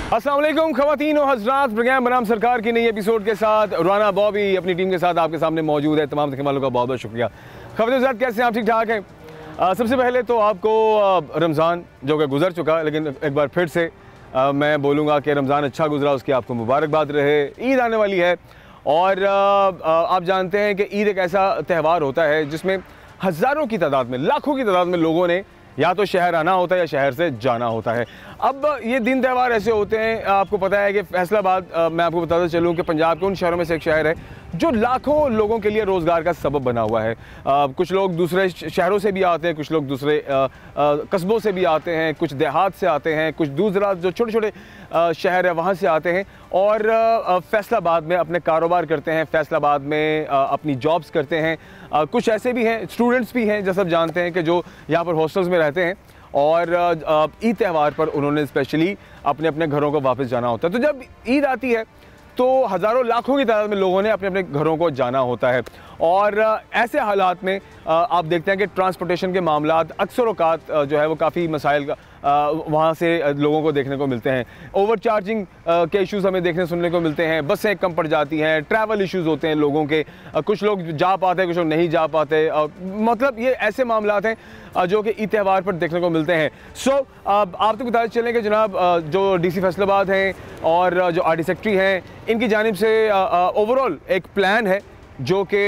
अस्सलाम वालेकुम ख़वातीन और हज़रात, प्रोग्राम बनाम सरकार की नई एपिसोड के साथ राना बॉबी अपनी टीम के साथ आपके सामने मौजूद है। तमाम देखने वालों का बहुत बहुत शुक्रिया। ख़वातीन हज़रात, कैसे हैं आप? ठीक ठाक हैं? सबसे पहले तो आपको रमज़ान जो कि गुजर चुका, लेकिन एक बार फिर से मैं बोलूँगा कि रमज़ान अच्छा गुजरा, उसकी आपको मुबारकबाद रहे। ईद आने वाली है और आप जानते हैं कि ईद एक ऐसा त्यौहार होता है जिसमें हज़ारों की तादाद में, लाखों की तादाद में लोगों ने या तो शहर आना होता है या शहर से जाना होता है। अब ये दिन त्यौहार ऐसे होते हैं, आपको पता है कि फैसलाबाद, मैं आपको बताता चलूँ कि पंजाब के उन शहरों में से एक शहर है जो लाखों लोगों के लिए रोज़गार का सबब बना हुआ है। कुछ लोग दूसरे शहरों से भी आते हैं, कुछ लोग दूसरे कस्बों से भी आते हैं, कुछ देहात से आते हैं, कुछ दूर दराज जो छोटे छोटे शहर है वहाँ से आते हैं और फैसलाबाद में अपने कारोबार करते हैं, फैसलाबाद में अपनी जॉब्स करते हैं। कुछ ऐसे भी हैं, स्टूडेंट्स भी हैं, जैसा आप जानते हैं कि जो यहाँ पर हॉस्टल्स में रहते हैं और ईद त्यौहार पर उन्होंने स्पेशली अपने अपने घरों को वापस जाना होता है। तो जब ईद आती है तो हज़ारों लाखों की तादाद में लोगों ने अपने अपने घरों को जाना होता है और ऐसे हालात में आप देखते हैं कि ट्रांसपोर्टेशन के मामलात अक्सर औक़ात जो है वो काफ़ी मसाइल का वहाँ से लोगों को देखने को मिलते हैं। ओवर चार्जिंग के इश्यूज़ हमें देखने सुनने को मिलते हैं, बसें कम पड़ जाती हैं, ट्रैवल इश्यूज़ होते हैं लोगों के, कुछ लोग जा पाते हैं, कुछ लोग नहीं जा पाते। मतलब ये ऐसे मामलात हैं जो कि ईद त्यौहार पर देखने को मिलते हैं। आप तो बताते चलें कि जनाब जो DC फैसलाबाद हैं और जो RD सेक्रेटरी हैं, इनकी जानिब से ओवरऑल एक प्लान है जो कि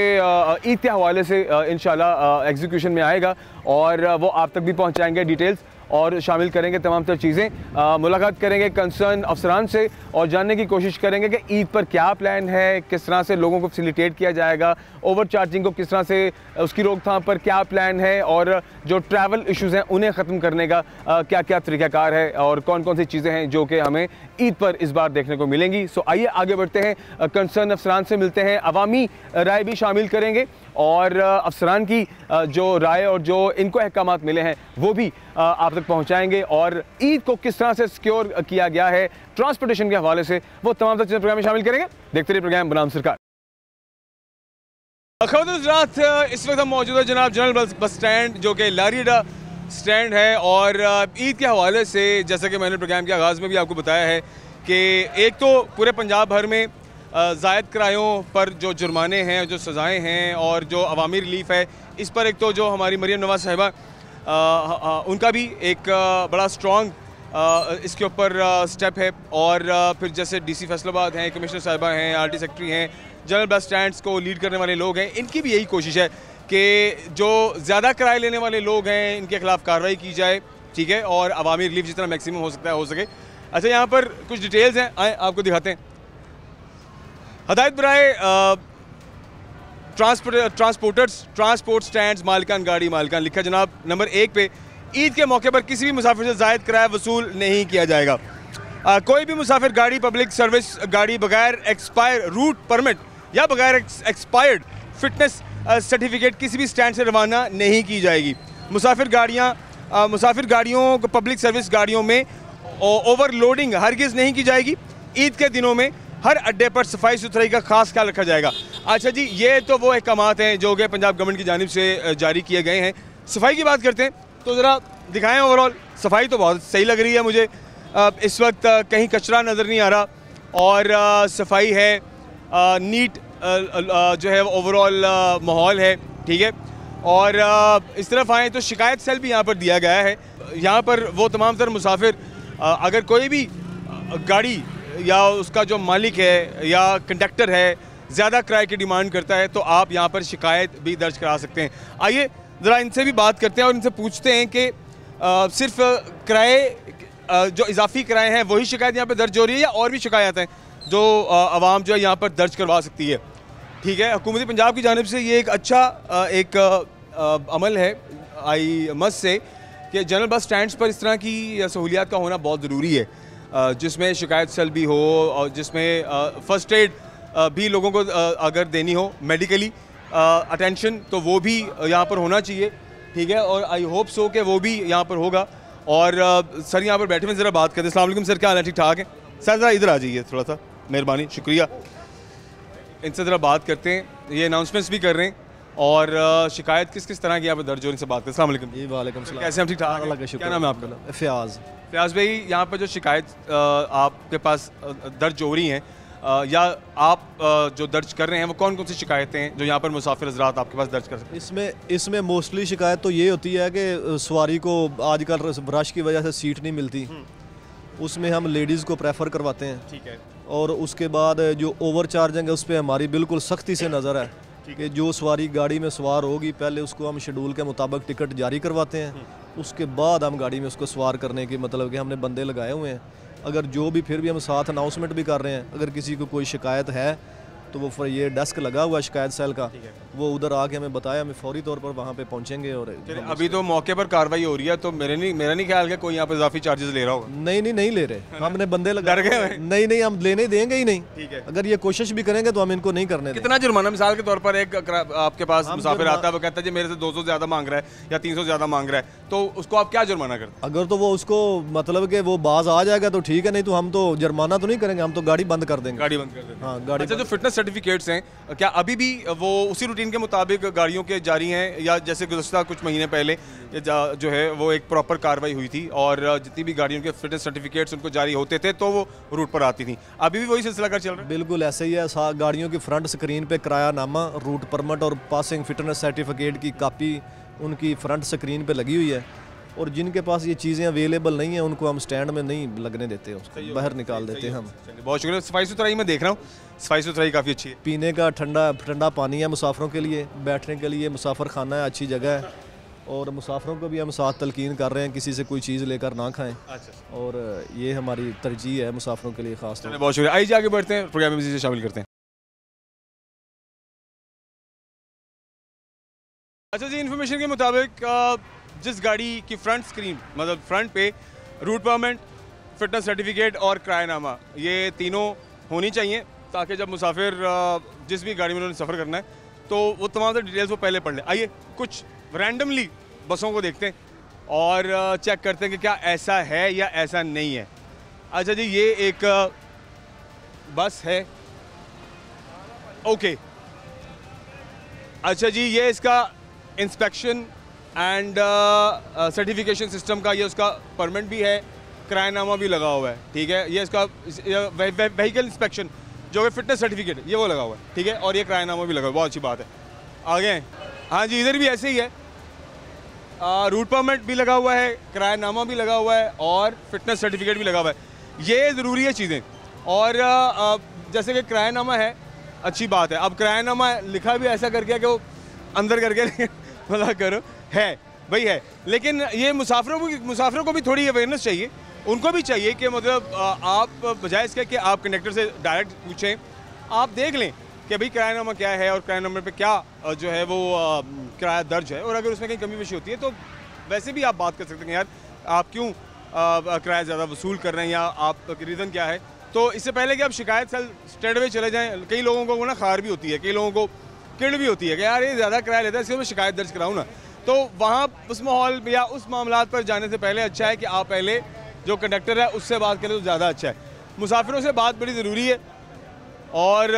ईद के हवाले से इंशाल्लाह एग्जीक्यूशन में आएगा और वो आप तक भी पहुंचाएंगे डिटेल्स और शामिल करेंगे तमाम तर चीज़ें। मुलाकात करेंगे कंसर्न अफसरान से और जानने की कोशिश करेंगे कि ईद पर क्या प्लान है, किस तरह से लोगों को फैसिलिटेट किया जाएगा, ओवर चार्जिंग को किस तरह से उसकी रोकथाम पर क्या प्लान है और जो ट्रैवल इश्यूज़ हैं उन्हें ख़त्म करने का क्या क्या तरीक़ाकार है और कौन कौन सी चीज़ें हैं जो कि हमें ईद पर इस बार देखने को मिलेंगी। सो आइए आगे बढ़ते हैं, कंसर्न अफसरान से मिलते हैं, अवामी राय भी शामिल करेंगे और अफसरान की जो राय और जो इनको अहकामात मिले हैं वो भी आप तक पहुंचाएंगे और ईद को किस तरह से सिक्योर किया गया है ट्रांसपोर्टेशन के हवाले से वो तमाम चीज़ें प्रोग्राम में शामिल करेंगे। देखते रहिए प्रोग्राम बनाम सरकार। रात इस वक्त हम मौजूद है जनाब जनरल बस स्टैंड जो कि लारीडा स्टैंड है और ईद के हवाले से जैसा कि मैंने प्रोग्राम के आगाज़ में भी आपको बताया है कि एक तो पूरे पंजाब भर में ज़ायद किरायों पर जो जुर्माने हैं, जो सज़ाएँ हैं और जो अवामी रिलीफ है, इस पर एक तो जो हमारी मरियम नवाज साहिबा उनका भी एक बड़ा स्ट्रॉन्ग इसके ऊपर स्टेप है और फिर जैसे DC फैसलाबाद हैं, कमिश्नर साहिबा हैं, RD सेक्रेटरी हैं, जनरल बस स्टैंड्स को लीड करने वाले लोग हैं, इनकी भी यही कोशिश है कि जो ज़्यादा किराए लेने वाले लोग हैं इनके खिलाफ कार्रवाई की जाए, ठीक है, और अवामी रिलीफ जितना मैक्सिमम हो सकता है हो सके। अच्छा, यहाँ पर कुछ डिटेल्स हैं, आए आपको दिखाते हैं। हदायत बराए ट्रांसपोर्ट स्टैंड्स मालिकान गाड़ी मालिकान लिखा जनाब नंबर 1 पे, ईद के मौके पर किसी भी मुसाफिर से ज़ायद किराया वसूल नहीं किया जाएगा। कोई भी मुसाफिर गाड़ी पब्लिक सर्विस गाड़ी बगैर एक्सपायर रूट परमिट या बगैर एक्सपायर्ड फिटनेस सर्टिफिकेट किसी भी स्टैंड से रवाना नहीं की जाएगी। मुसाफिर गाड़ियों को पब्लिक सर्विस गाड़ियों में ओवरलोडिंग हरगिज़ नहीं की जाएगी। ईद के दिनों में हर अड्डे पर सफाई सुथराई का खास ख्याल रखा जाएगा। अच्छा जी, ये तो वो अहकामात हैं जो कि पंजाब गवर्नमेंट की जानिब से जारी किए गए हैं। सफाई की बात करते हैं तो ज़रा दिखाएं, ओवरऑल सफाई तो बहुत सही लग रही है मुझे। इस वक्त कहीं कचरा नज़र नहीं आ रहा और सफाई है, नीट जो है ओवरऑल माहौल है, ठीक है। और इस तरफ आएँ तो शिकायत सेल भी यहाँ पर दिया गया है। यहाँ पर वो तमाम तर मुसाफिर अगर कोई भी गाड़ी या उसका जो मालिक है या कंडक्टर है ज़्यादा किराए की डिमांड करता है तो आप यहाँ पर शिकायत भी दर्ज करा सकते हैं। आइए ज़रा इनसे भी बात करते हैं और इनसे पूछते हैं कि सिर्फ किराए जो इजाफी किराए हैं वही शिकायत यहाँ पर दर्ज हो रही है या और भी शिकायत हैं जो आवाम जो है यहाँ पर दर्ज करवा सकती है, ठीक है। हुकूमत पंजाब की जानिब से ये एक अच्छा एक अमल है आई मस से कि जनरल बस स्टैंड्स पर इस तरह की सहूलियात का होना बहुत ज़रूरी है, जिसमें शिकायत सेल भी हो और जिसमें फ़र्स्ट एड भी लोगों को अगर देनी हो, मेडिकली अटेंशन, तो वो भी यहाँ पर होना चाहिए, ठीक है। और आई होप सो कि वो भी यहाँ पर होगा। और सर यहाँ पर बैठे हुए ज़रा बात करते हैं। अस्सलाम वालेकुम सर, क्या हाल है? ठीक ठाक है सर? ज़रा इधर आ जाइए थोड़ा सा, मेहरबानी, शुक्रिया। इनसे ज़रा बात करते हैं, ये अनाउंसमेंट्स भी कर रहे हैं और शिकायत किस किस तरह की यहाँ पे दर्ज हो, इनसे बात करें। अस्सलाम वालेकुम जी वालेकुम सलाम। कैसे हम? ठीक ठाक? अल्लाह का शुक्र। क्या नाम है आपका? फ़याज़। फयाज भाई, यहाँ पे जो शिकायत आपके पास दर्ज हो रही हैं या आप जो दर्ज कर रहे हैं, वो कौन कौन सी शिकायतें हैं जो यहाँ पर मुसाफिर हज़रात आपके पास दर्ज कर सकते इसमें मोस्टली शिकायत तो ये होती है कि सवारी को आजकल रश की वजह से सीट नहीं मिलती, उसमें हम लेडीज़ को प्रेफर करवाते हैं। ठीक है। और उसके बाद जो ओवर चार्जिंग है उस पर हमारी बिल्कुल सख्ती से नज़र है कि जो सवारी गाड़ी में सवार होगी पहले उसको हम शेड्यूल के मुताबिक टिकट जारी करवाते हैं, उसके बाद हम गाड़ी में उसको सवार करने की मतलब कि हमने बंदे लगाए हुए हैं। अगर जो भी फिर भी हम साथ अनाउंसमेंट भी कर रहे हैं, अगर किसी को कोई शिकायत है तो वो फिर ये डेस्क लगा हुआ है शिकायत सेल का, वो उधर आके हमें बताया, हमें फौरी तौर पर वहाँ पे पहुँचेंगे। और अभी तो मौके पर कार्रवाई हो रही है, तो मेरा नहीं ख्याल कि कोई यहाँ पर इजाफी चार्जेस ले रहा होगा। नहीं ले रहे, हमने बंदे लगा गए। नहीं हम लेने देंगे ही नहीं। ठीक है। अगर ये कोशिश भी करेंगे तो हम इनको नहीं करने देंगे। कितना जुर्माना? मिसाल के तौर पर एक आपके पास मुसाफिर आता है, वो कहता है जी मेरे से 200 ज़्यादा मांग रहा है या 300 ज़्यादा मांग रहा है, तो उसको आप क्या जुर्माना करते हैं? अगर तो वो उसको मतलब कि वो बाज आ जाएगा तो ठीक है, नहीं तो हम तो जुर्माना तो नहीं करेंगे, हम तो गाड़ी बंद कर देंगे। गाड़ी बंद कर देंगे। हाँ, गाड़ी। अच्छा, जो फिटनेस सर्टिफिकेट्स हैं, क्या अभी भी वो उसी रूटीन के मुताबिक गाड़ियों के जारी हैं, या जैसे गुज़श्ता कुछ महीने पहले जो है वो एक प्रॉपर कार्रवाई हुई थी और जितनी भी गाड़ियों के फिटनेस सर्टिफिकेट्स उनको जारी होते थे तो वो रूट पर आती थी, अभी भी वही सिलसिला कर चल रहा है? बिल्कुल ऐसे ही है। गाड़ियों की फ्रंट स्क्रीन पे किरायानामा, रूट परमिट और पासिंग फिटनेस सर्टिफिकेट की कापी उनकी फ्रंट स्क्रीन पे लगी हुई है, और जिनके पास ये चीज़ें अवेलेबल नहीं है उनको हम स्टैंड में नहीं लगने देते, उसको बाहर निकाल देते हैं हम। बहुत शुक्रिया। सफाई सुथराई मैं देख रहा हूँ, सफाई सुथराई काफ़ी अच्छी है। पीने का ठंडा पानी है मुसाफिरों के लिए, बैठने के लिए मुसाफिर खाना है, अच्छी जगह है, और मुसाफिरों को भी हम साथ तलकीन कर रहे हैं किसी से कोई चीज़ लेकर ना खाएं। अच्छा। और ये हमारी तरजीह है मुसाफिरों के लिए खास तौर पर। बहुत शुक्रिया। आइए आगे बढ़ते हैं, प्रोग्राम में मज़ीद शामिल करते हैं। अच्छा जी, इन्फॉर्मेशन के मुताबिक जिस गाड़ी की फ्रंट स्क्रीन मतलब फ्रंट पे रूट परमिट, फिटनेस सर्टिफिकेट और किरायानामा, ये तीनों होनी चाहिए ताकि जब मुसाफिर जिस भी गाड़ी में उन्होंने सफ़र करना है तो वो तमाम डिटेल्स वो पहले पढ़ लें। आइए कुछ रैंडमली बसों को देखते हैं और चेक करते हैं कि क्या ऐसा है या ऐसा नहीं है। अच्छा जी, ये एक बस है। ओके, अच्छा जी, ये इसका इंस्पेक्शन एंड सर्टिफिकेशन सिस्टम का ये उसका परमिट भी है, किरायानामा भी लगा हुआ है। ठीक है, ये इसका व्हीकल इंस्पेक्शन जो है फिटनेस सर्टिफिकेट ये वो लगा हुआ है। ठीक है, और ये किरायानामा भी लगा हुआ है, बहुत अच्छी बात है। आगे हाँ जी, इधर भी ऐसे ही है, रूट परमिट भी लगा हुआ है, किरायानामा भी लगा हुआ है और फिटनेस सर्टिफिकेट भी लगा हुआ है। ये ज़रूरी है चीज़ें। और जैसे कि किरायानामा है, अच्छी बात है। अब किरायानामा लिखा भी ऐसा करके कि वो अंदर करके मतलब करो है भाई है, लेकिन ये मुसाफिरों को भी थोड़ी अवेयरनेस चाहिए। उनको भी चाहिए कि मतलब आप बजाय इसके कि आप कंडक्टर से डायरेक्ट पूछें, आप देख लें कि भाई किरायानामा क्या है और किराया नंबर पे क्या जो है वो किराया दर्ज है, और अगर उसमें कहीं कमी पेशी होती है तो वैसे भी आप बात कर सकते हैं, यार आप क्यों किराया ज़्यादा वसूल कर रहे हैं या आप रीज़न क्या है। तो इससे पहले कि आप शिकायत सेल स्ट्रेट अवे चले जाएँ, कई लोगों को ना खार भी होती है, कई लोगों को किड़ भी होती है कि यार ये ज़्यादा किराया लेता है, इसलिए मैं शिकायत दर्ज कराऊँ ना। तो वहाँ उस माहौल या उस मामलात पर जाने से पहले अच्छा है कि आप पहले जो कंडक्टर है उससे बात करें तो ज़्यादा अच्छा है। मुसाफिरों से बात बड़ी ज़रूरी है। और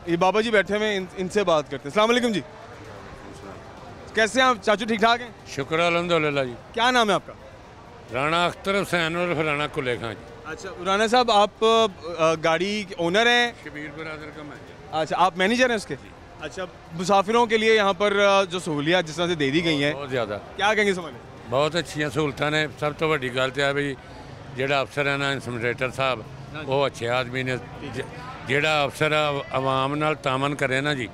ये बाबा जी बैठे हुए हैं, इनसे बात करते हैं। अस्सलाम वालेकुम जी, कैसे हैं आप चाचू? ठीक ठाक हैं? शुक्र अल्हम्दुलिल्लाह जी। क्या नाम है आपका? राणा अख्तर हुसैन और राणा कुले खां जी। अच्छा राणा साहब, आप गाड़ी के ओनर हैं? शबीर बरादर का मैनेजर। अच्छा, आप मैनेजर हैं उसके? अच्छा, मुसाफिरों के लिए यहाँ पर जो सहूलियात जिस तरह से दे दी गई हैं, बहुत ज़्यादा, क्या कहेंगे समझ? बहुत अच्छी सहूलतां ने। सब तो वड्डी गल है भाई जेड़ा अफसर है ना इंस्पेक्टर साहब, वो अच्छे आदमी ने। जेड़ा अफसर आवाम नाल तामन करे ना जी,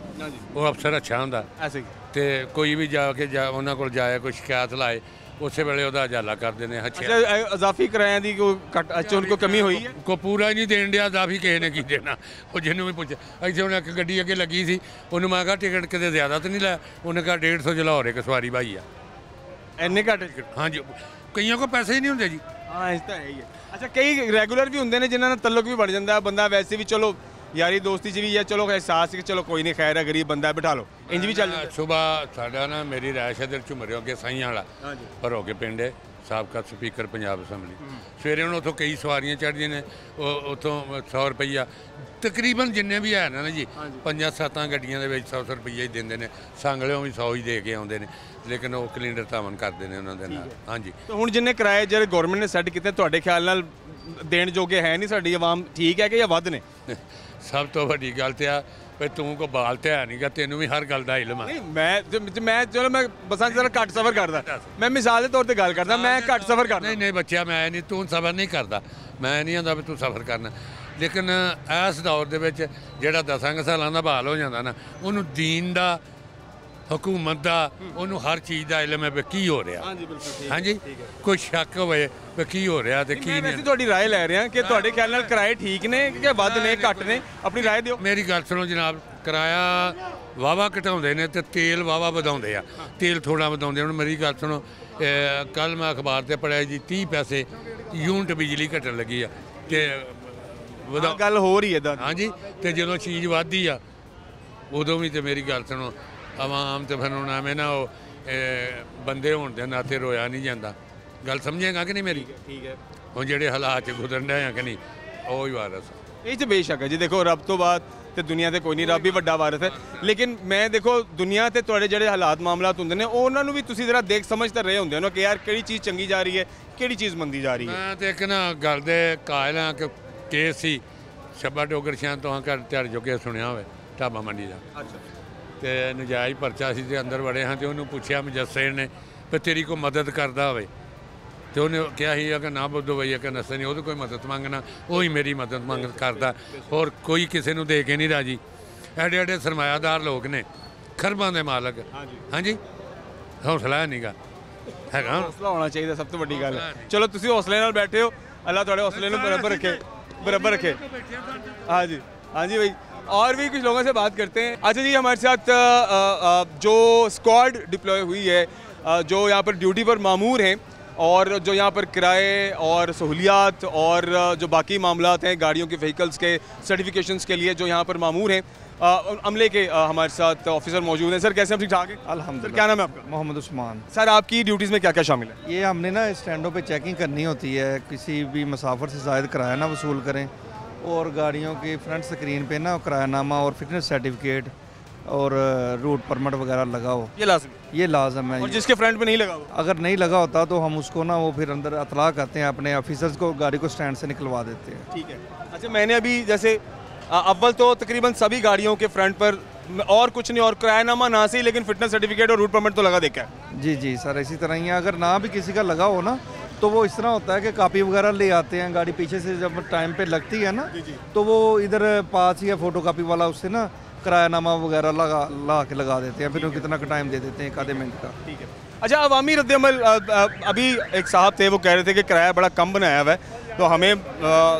वो अफसर अच्छा होंदा। ऐसे ही ते कोई भी जाके उन्हां कोल जाए, कोई शिकायत लाए, उसे वेले उहदा हवाला कर देने। अच्छा, इजाफी किराया दी को अच्छा उनको कमी हुई है? को पूरा ही नहीं देन दिया, इजाफी किसी ने की देना। वो जिन्हों भी पूछे, ऐसे उन्हें एक गड्डी अगे लगी सी, उन्होंने मैं कहा टिकट कितने ज़्यादा तो नहीं लाया, उन्हें कहा 150 जो लाहौर एक सवारी भाई है। इन्ने घट? हाँ जी, कईयों को पैसे ही नहीं होंगे जी। हाँ, इस तो है ही है। अच्छा, कई रेगुलर भी होंगे ने जिन्होंने तल्लुक भी बढ़ जाता है, बंदा वैसे भी चलो यारी दोस्ती च भी है, चलो एहसास कि चलो कोई नहीं, खैर है, गरीब बंदा है, बिठा लो, ਇੰਜ ਵੀ ਚੱਲ ਜਾਂਦਾ ਸੁਬਾਹ ਸਾਡਾ ਨਾ ਮੇਰੀ ਰਿਹਾਇਸ਼ ਇੱਧਰ ਝੁਮਰਿਓ ਅੱਗੇ ਸਾਈਆਂ ਵਾਲਾ ਹਾਂਜੀ ਪਰ ਹੋ ਕੇ ਪਿੰਡ ਹੈ ਸਾਬਕਾ ਸਪੀਕਰ ਪੰਜਾਬ ਅਸੈਂਬਲੀ ਸਵੇਰੇ ਹੁਣ ਉੱਥੋਂ ਕਈ ਸਵਾਰੀਆਂ ਚੜ੍ਹਦੀਆਂ ਨੇ ਉਹ ਉੱਥੋਂ 100 ਰੁਪਈਆ ਤਕਰੀਬਨ ਜਿੰਨੇ ਵੀ ਹੈ ਨਾ ਜੀ 5-7 ਗੱਡੀਆਂ ਦੇ ਵਿੱਚ 100 ਰੁਪਈਆ ਹੀ ਦਿੰਦੇ ਨੇ ਸੰਗਲਿਓਂ ਵੀ 100 ਹੀ ਦੇ ਕੇ ਆਉਂਦੇ ਨੇ ਲੇਕਿਨ ਉਹ ਕੈਲੰਡਰ ਧਾਵਨ ਕਰਦੇ ਨੇ ਉਹਨਾਂ ਦੇ ਨਾਲ ਹਾਂਜੀ ਤੇ ਹੁਣ ਜਿੰਨੇ ਕਿਰਾਏ ਜਿਹੜੇ ਗਵਰਨਮੈਂਟ ਨੇ ਸੈੱਟ ਕੀਤੇ ਤੁਹਾਡੇ ਖਿਆਲ ਨਾਲ ਦੇਣ ਜੋਗੇ ਹੈ ਨਹੀਂ ਸਾਡੀ ਆਵਾਮ ਠੀਕ ਹੈ ਕਿ ਜਾਂ ਵੱਧ ਨੇ ਸਭ ਤੋਂ ਵੱਡੀ ਗੱਲ ਤੇ ਆ ਵੀ ਤੂੰ ਕੋ ਬਾਲ ਤੇ ਹੈ ਨਹੀਂਗਾ ਤੈਨੂੰ ਵੀ ਹਰ ਗੱਲ ਦਾ ਇਲਮ ਆ ਨਹੀਂ ਮੈਂ ਚਲੋ ਮੈਂ ਬੱਸਾਂ 'ਚ ਜ਼ਰਾ ਘੱਟ ਸਫ਼ਰ ਕਰਦਾ ਮੈਂ ਮਿਸਾਲ ਦੇ ਤੌਰ ਤੇ ਗੱਲ ਕਰਦਾ ਮੈਂ ਘੱਟ ਸਫ਼ਰ ਕਰਦਾ ਨਹੀਂ ਨਹੀਂ ਬੱਚਿਆ ਮੈਂ ਨਹੀਂ ਤੂੰ ਸਫ਼ਰ ਨਹੀਂ ਕਰਦਾ ਮੈਂ ਨਹੀਂ ਆਂਦਾ ਵੀ ਤੂੰ ਸਫ਼ਰ ਕਰਨਾ ਲੇਕਿਨ ਇਸ ਦੌਰ ਦੇ ਵਿੱਚ ਜਿਹੜਾ 10 ਸਾਲਾਂ ਦਾ ਬਹਾਲ ਹੋ ਜਾਂਦਾ ਨਾ ਉਹਨੂੰ ਦੀਨ ਦਾ ਹਕੂਮਤ ਦਾ ਉਹਨੂੰ ਹਰ ਚੀਜ਼ ਦਾ ਇਲਮ ਹੈ ਵੀ ਕੀ ਹੋ ਰਿਹਾ ਹਾਂਜੀ ਬਿਲਕੁਲ ਠੀਕ ਹਾਂਜੀ ਕੋਈ ਸ਼ੱਕ ਹੋਵੇ ਵੀ ਕੀ ਹੋ ਰਿਹਾ ਤੇ ਕੀ ਮੈਂ ਨਹੀਂ ਵੈਸੇ ਤੁਹਾਡੀ ਰਾਏ ਲੈ ਰਿਹਾ ਕਿ ਤੁਹਾਡੇ ਖਿਆਲ ਨਾਲ ਕਿਰਾਏ ਠੀਕ ਨੇ ਕਿ ਵੱਧ ਨੇ ਘੱਟ ਨੇ ਆਪਣੀ ਰਾਏ ਦਿਓ ਮੇਰੀ ਗੱਲ ਸੁਣੋ ਜਨਾਬ ਕਿਰਾਇਆ ਵਾਵਾ ਘਟਾਉਂਦੇ ਨੇ ਤੇ ਤੇਲ ਵਾਵਾ ਵਧਾਉਂਦੇ ਆ ਤੇਲ ਥੋੜਾ ਵਧਾਉਂਦੇ ਹੁਣ ਮੇਰੀ ਗੱਲ ਸੁਣੋ ਕੱਲ ਮੈਂ ਅਖਬਾਰ ਤੇ ਪੜਿਆ ਜੀ 30 ਪੈਸੇ ਯੂਨਿਟ ਬਿਜਲੀ ਘਟਣ ਲੱਗੀ ਆ ਤੇ ਗੱਲ ਹੋ ਰਹੀ ਹੈ ਇਦਾਂ ਹਾਂਜੀ ਤੇ ਜਦੋਂ ਚੀਜ਼ ਵੱਧਦੀ ਆ ਉਦੋਂ ਵੀ ਤੇ ਮੇਰੀ ਗੱਲ ਸੁਣੋ ਆਵਾਮ ਤੇ ਫਿਰ ਹੁਣ ਐਵੇਂ ਨਾ ਉਹ ਬੰਦੇ ਹੋਣ ਦੇ ਨਾਤੇ ਰੋਇਆ ਨਹੀਂ ਜਾਂਦਾ ਗੱਲ ਸਮਝੇਗਾ ਕਿ ਨਹੀਂ ਮੇਰੀ ਠੀਕ ਹੈ ਹੁਣ ਜਿਹੜੇ ਹਾਲਾਤ 'ਚ ਗੁਜ਼ਰਨ ਰਹੇ ਆ ਕਿ ਨਹੀਂ ਉਹ ਹੀ ਵਾਰਸ ਇਹ 'ਚ ਬੇਸ਼ੱਕ ਹੈ ਜੀ ਦੇਖੋ ਰੱਬ ਤੋਂ ਬਾਅਦ ਤੇ ਦੁਨੀਆ ਤੇ ਕੋਈ ਨਹੀਂ ਰੱਬ ਹੀ ਵੱਡਾ ਵਾਰਸ ਹੈ ਲੇਕਿਨ ਮੈਂ ਦੇਖੋ ਦੁਨੀਆ ਤੇ ਤੁਹਾਡੇ ਜਿਹੜੇ ਹਾਲਾਤ ਮਾਮਲਾਤ ਹੁੰਦੇ ਨੇ ਉਹਨਾਂ ਨੂੰ ਵੀ ਤੁਸੀਂ ਜ਼ਰਾ ਦੇਖ ਸਮਝ ਤਾਂ ਰਹੇ ਹੁੰਦੇ ਹੋ ਕਿ ਯਾਰ ਕਿਹੜੀ ਚੀਜ਼ ਚੰਗੀ ਜਾ ਰਹੀ ਹੈ ਕਿਹੜੀ ਚੀਜ਼ ਮੰਦੀ ਜਾ ਰਹੀ ਹੈ ਮੈਂ ਤੇ ਇੱਕ ਨਾ ਗੱਲ ਦੇ ਕਾਇਲ ਹਾਂ ਕਿ ਕੇਸ ਸੀ ਸ਼ੱਬਾ ਡੋਗਰ ਸ਼ਾਨ ਤੋਂ ਘਰ ਤਿਆਰ ਜੋ ਕੇ ਸੁਣਿਆ ਹੋਵੇ ਢਾਬਾ ਮੰਡੀ ਦਾ ਅੱਛਾ ਤੇ ਨਜਾਇਜ਼ ਪਰਚਾ ਸੀ ਤੇ ਅੰਦਰ ਵੜੇ ਹਾਂ ਤੇ ਉਹਨੂੰ ਪੁੱਛਿਆ ਮੁਜੱਸਿਰ ਨੇ ਵੀ ਤੇਰੀ ਕੋਈ ਮਦਦ ਕਰਦਾ ਹੋਵੇ ਤੇ ਉਹਨੇ ਕਿਹਾ ਸੀ ਕਿ ਨਾ ਬੁੱਧੋ ਬਈ ਕਿ ਨਸਰ ਨਹੀਂ ਉਹਦੇ ਕੋਈ ਮਦਦ ਮੰਗਣਾ ਉਹੀ ਮੇਰੀ ਮਦਦ ਮੰਗ ਕਰਦਾ ਹੋਰ ਕੋਈ ਕਿਸੇ ਨੂੰ ਦੇ ਕੇ ਨਹੀਂ ਰਾਜੀ ਐਡੇ ਐਡੇ ਸਰਮਾਇਆਦਾਰ ਲੋਕ ਨੇ ਖਰਬਾਂ ਦੇ ਮਾਲਕ ਹਾਂਜੀ ਹੌਸਲਾ ਨਹੀਂਗਾ ਹੈਗਾ ਹੌਸਲਾ ਹੋਣਾ ਚਾਹੀਦਾ ਸਭ ਤੋਂ ਵੱਡੀ ਗੱਲ ਹੈ ਚਲੋ ਤੁਸੀਂ ਹੌਸਲੇ ਨਾਲ ਬੈਠੇ ਹੋ ਅੱਲਾਹ ਤੁਹਾਡੇ हौसले ਨੂੰ बराबर रखे हाँ जी भाई और भी कुछ लोगों से बात करते हैं अच्छा जी हमारे साथ जो स्क्वाड डिप्लॉय हुई है जो यहाँ पर ड्यूटी पर मामूर हैं और जो यहाँ पर किराए और सहूलियात और जो बाकी मामलात हैं गाड़ियों के व्हीकल्स के सर्टिफिकेशंस के लिए जो यहाँ पर मामूर हैं अमले के हमारे साथ ऑफिसर मौजूद हैं सर कैसे हम ठीक ठाक हैं अल्हम्दुलिल्लाह क्या नाम है आपका मोहम्मद उस्मान सर आपकी ड्यूटीज़ में क्या क्या शामिल है ये हमने ना स्टैंडों पे चेकिंग करनी होती है किसी भी मुसाफिर से ज़ायद किराया ना वसूल करें और गाड़ियों की फ्रंट स्क्रीन पे ना किरायानामा और फिटनेस सर्टिफिकेट और रूट परमिट वगैरह लगाओ ये लाजम है और जिसके फ्रंट पे नहीं लगा हुआ अगर नहीं लगा होता तो हम उसको ना वो फिर अंदर अतला करते हैं अपने ऑफिसर्स को गाड़ी को स्टैंड से निकलवा देते हैं ठीक है अच्छा मैंने अभी जैसे अव्वल तो तकरीबन सभी गाड़ियों के फ्रंट पर और कुछ नहीं और किरायानामा ना सही लेकिन फिटनेस सर्टिफिकेट और रूट परमिट तो लगा देखा है जी सर इसी तरह ही है अगर ना भी किसी का लगा हो ना तो वो इस तरह होता है कि कापी वगैरह ले आते हैं गाड़ी पीछे से जब टाइम पे लगती है ना तो वो इधर पास ही है फोटो कापी वाला उससे ना किरायानामा वगैरह ला के लगा देते हैं फिर वो कितना का टाइम दे देते हैं 1 मिनट का ठीक है अच्छा अवामी रद्दअमल अभी एक साहब थे वो कह रहे थे कि किराया बड़ा कम बनाया हुआ है तो हमें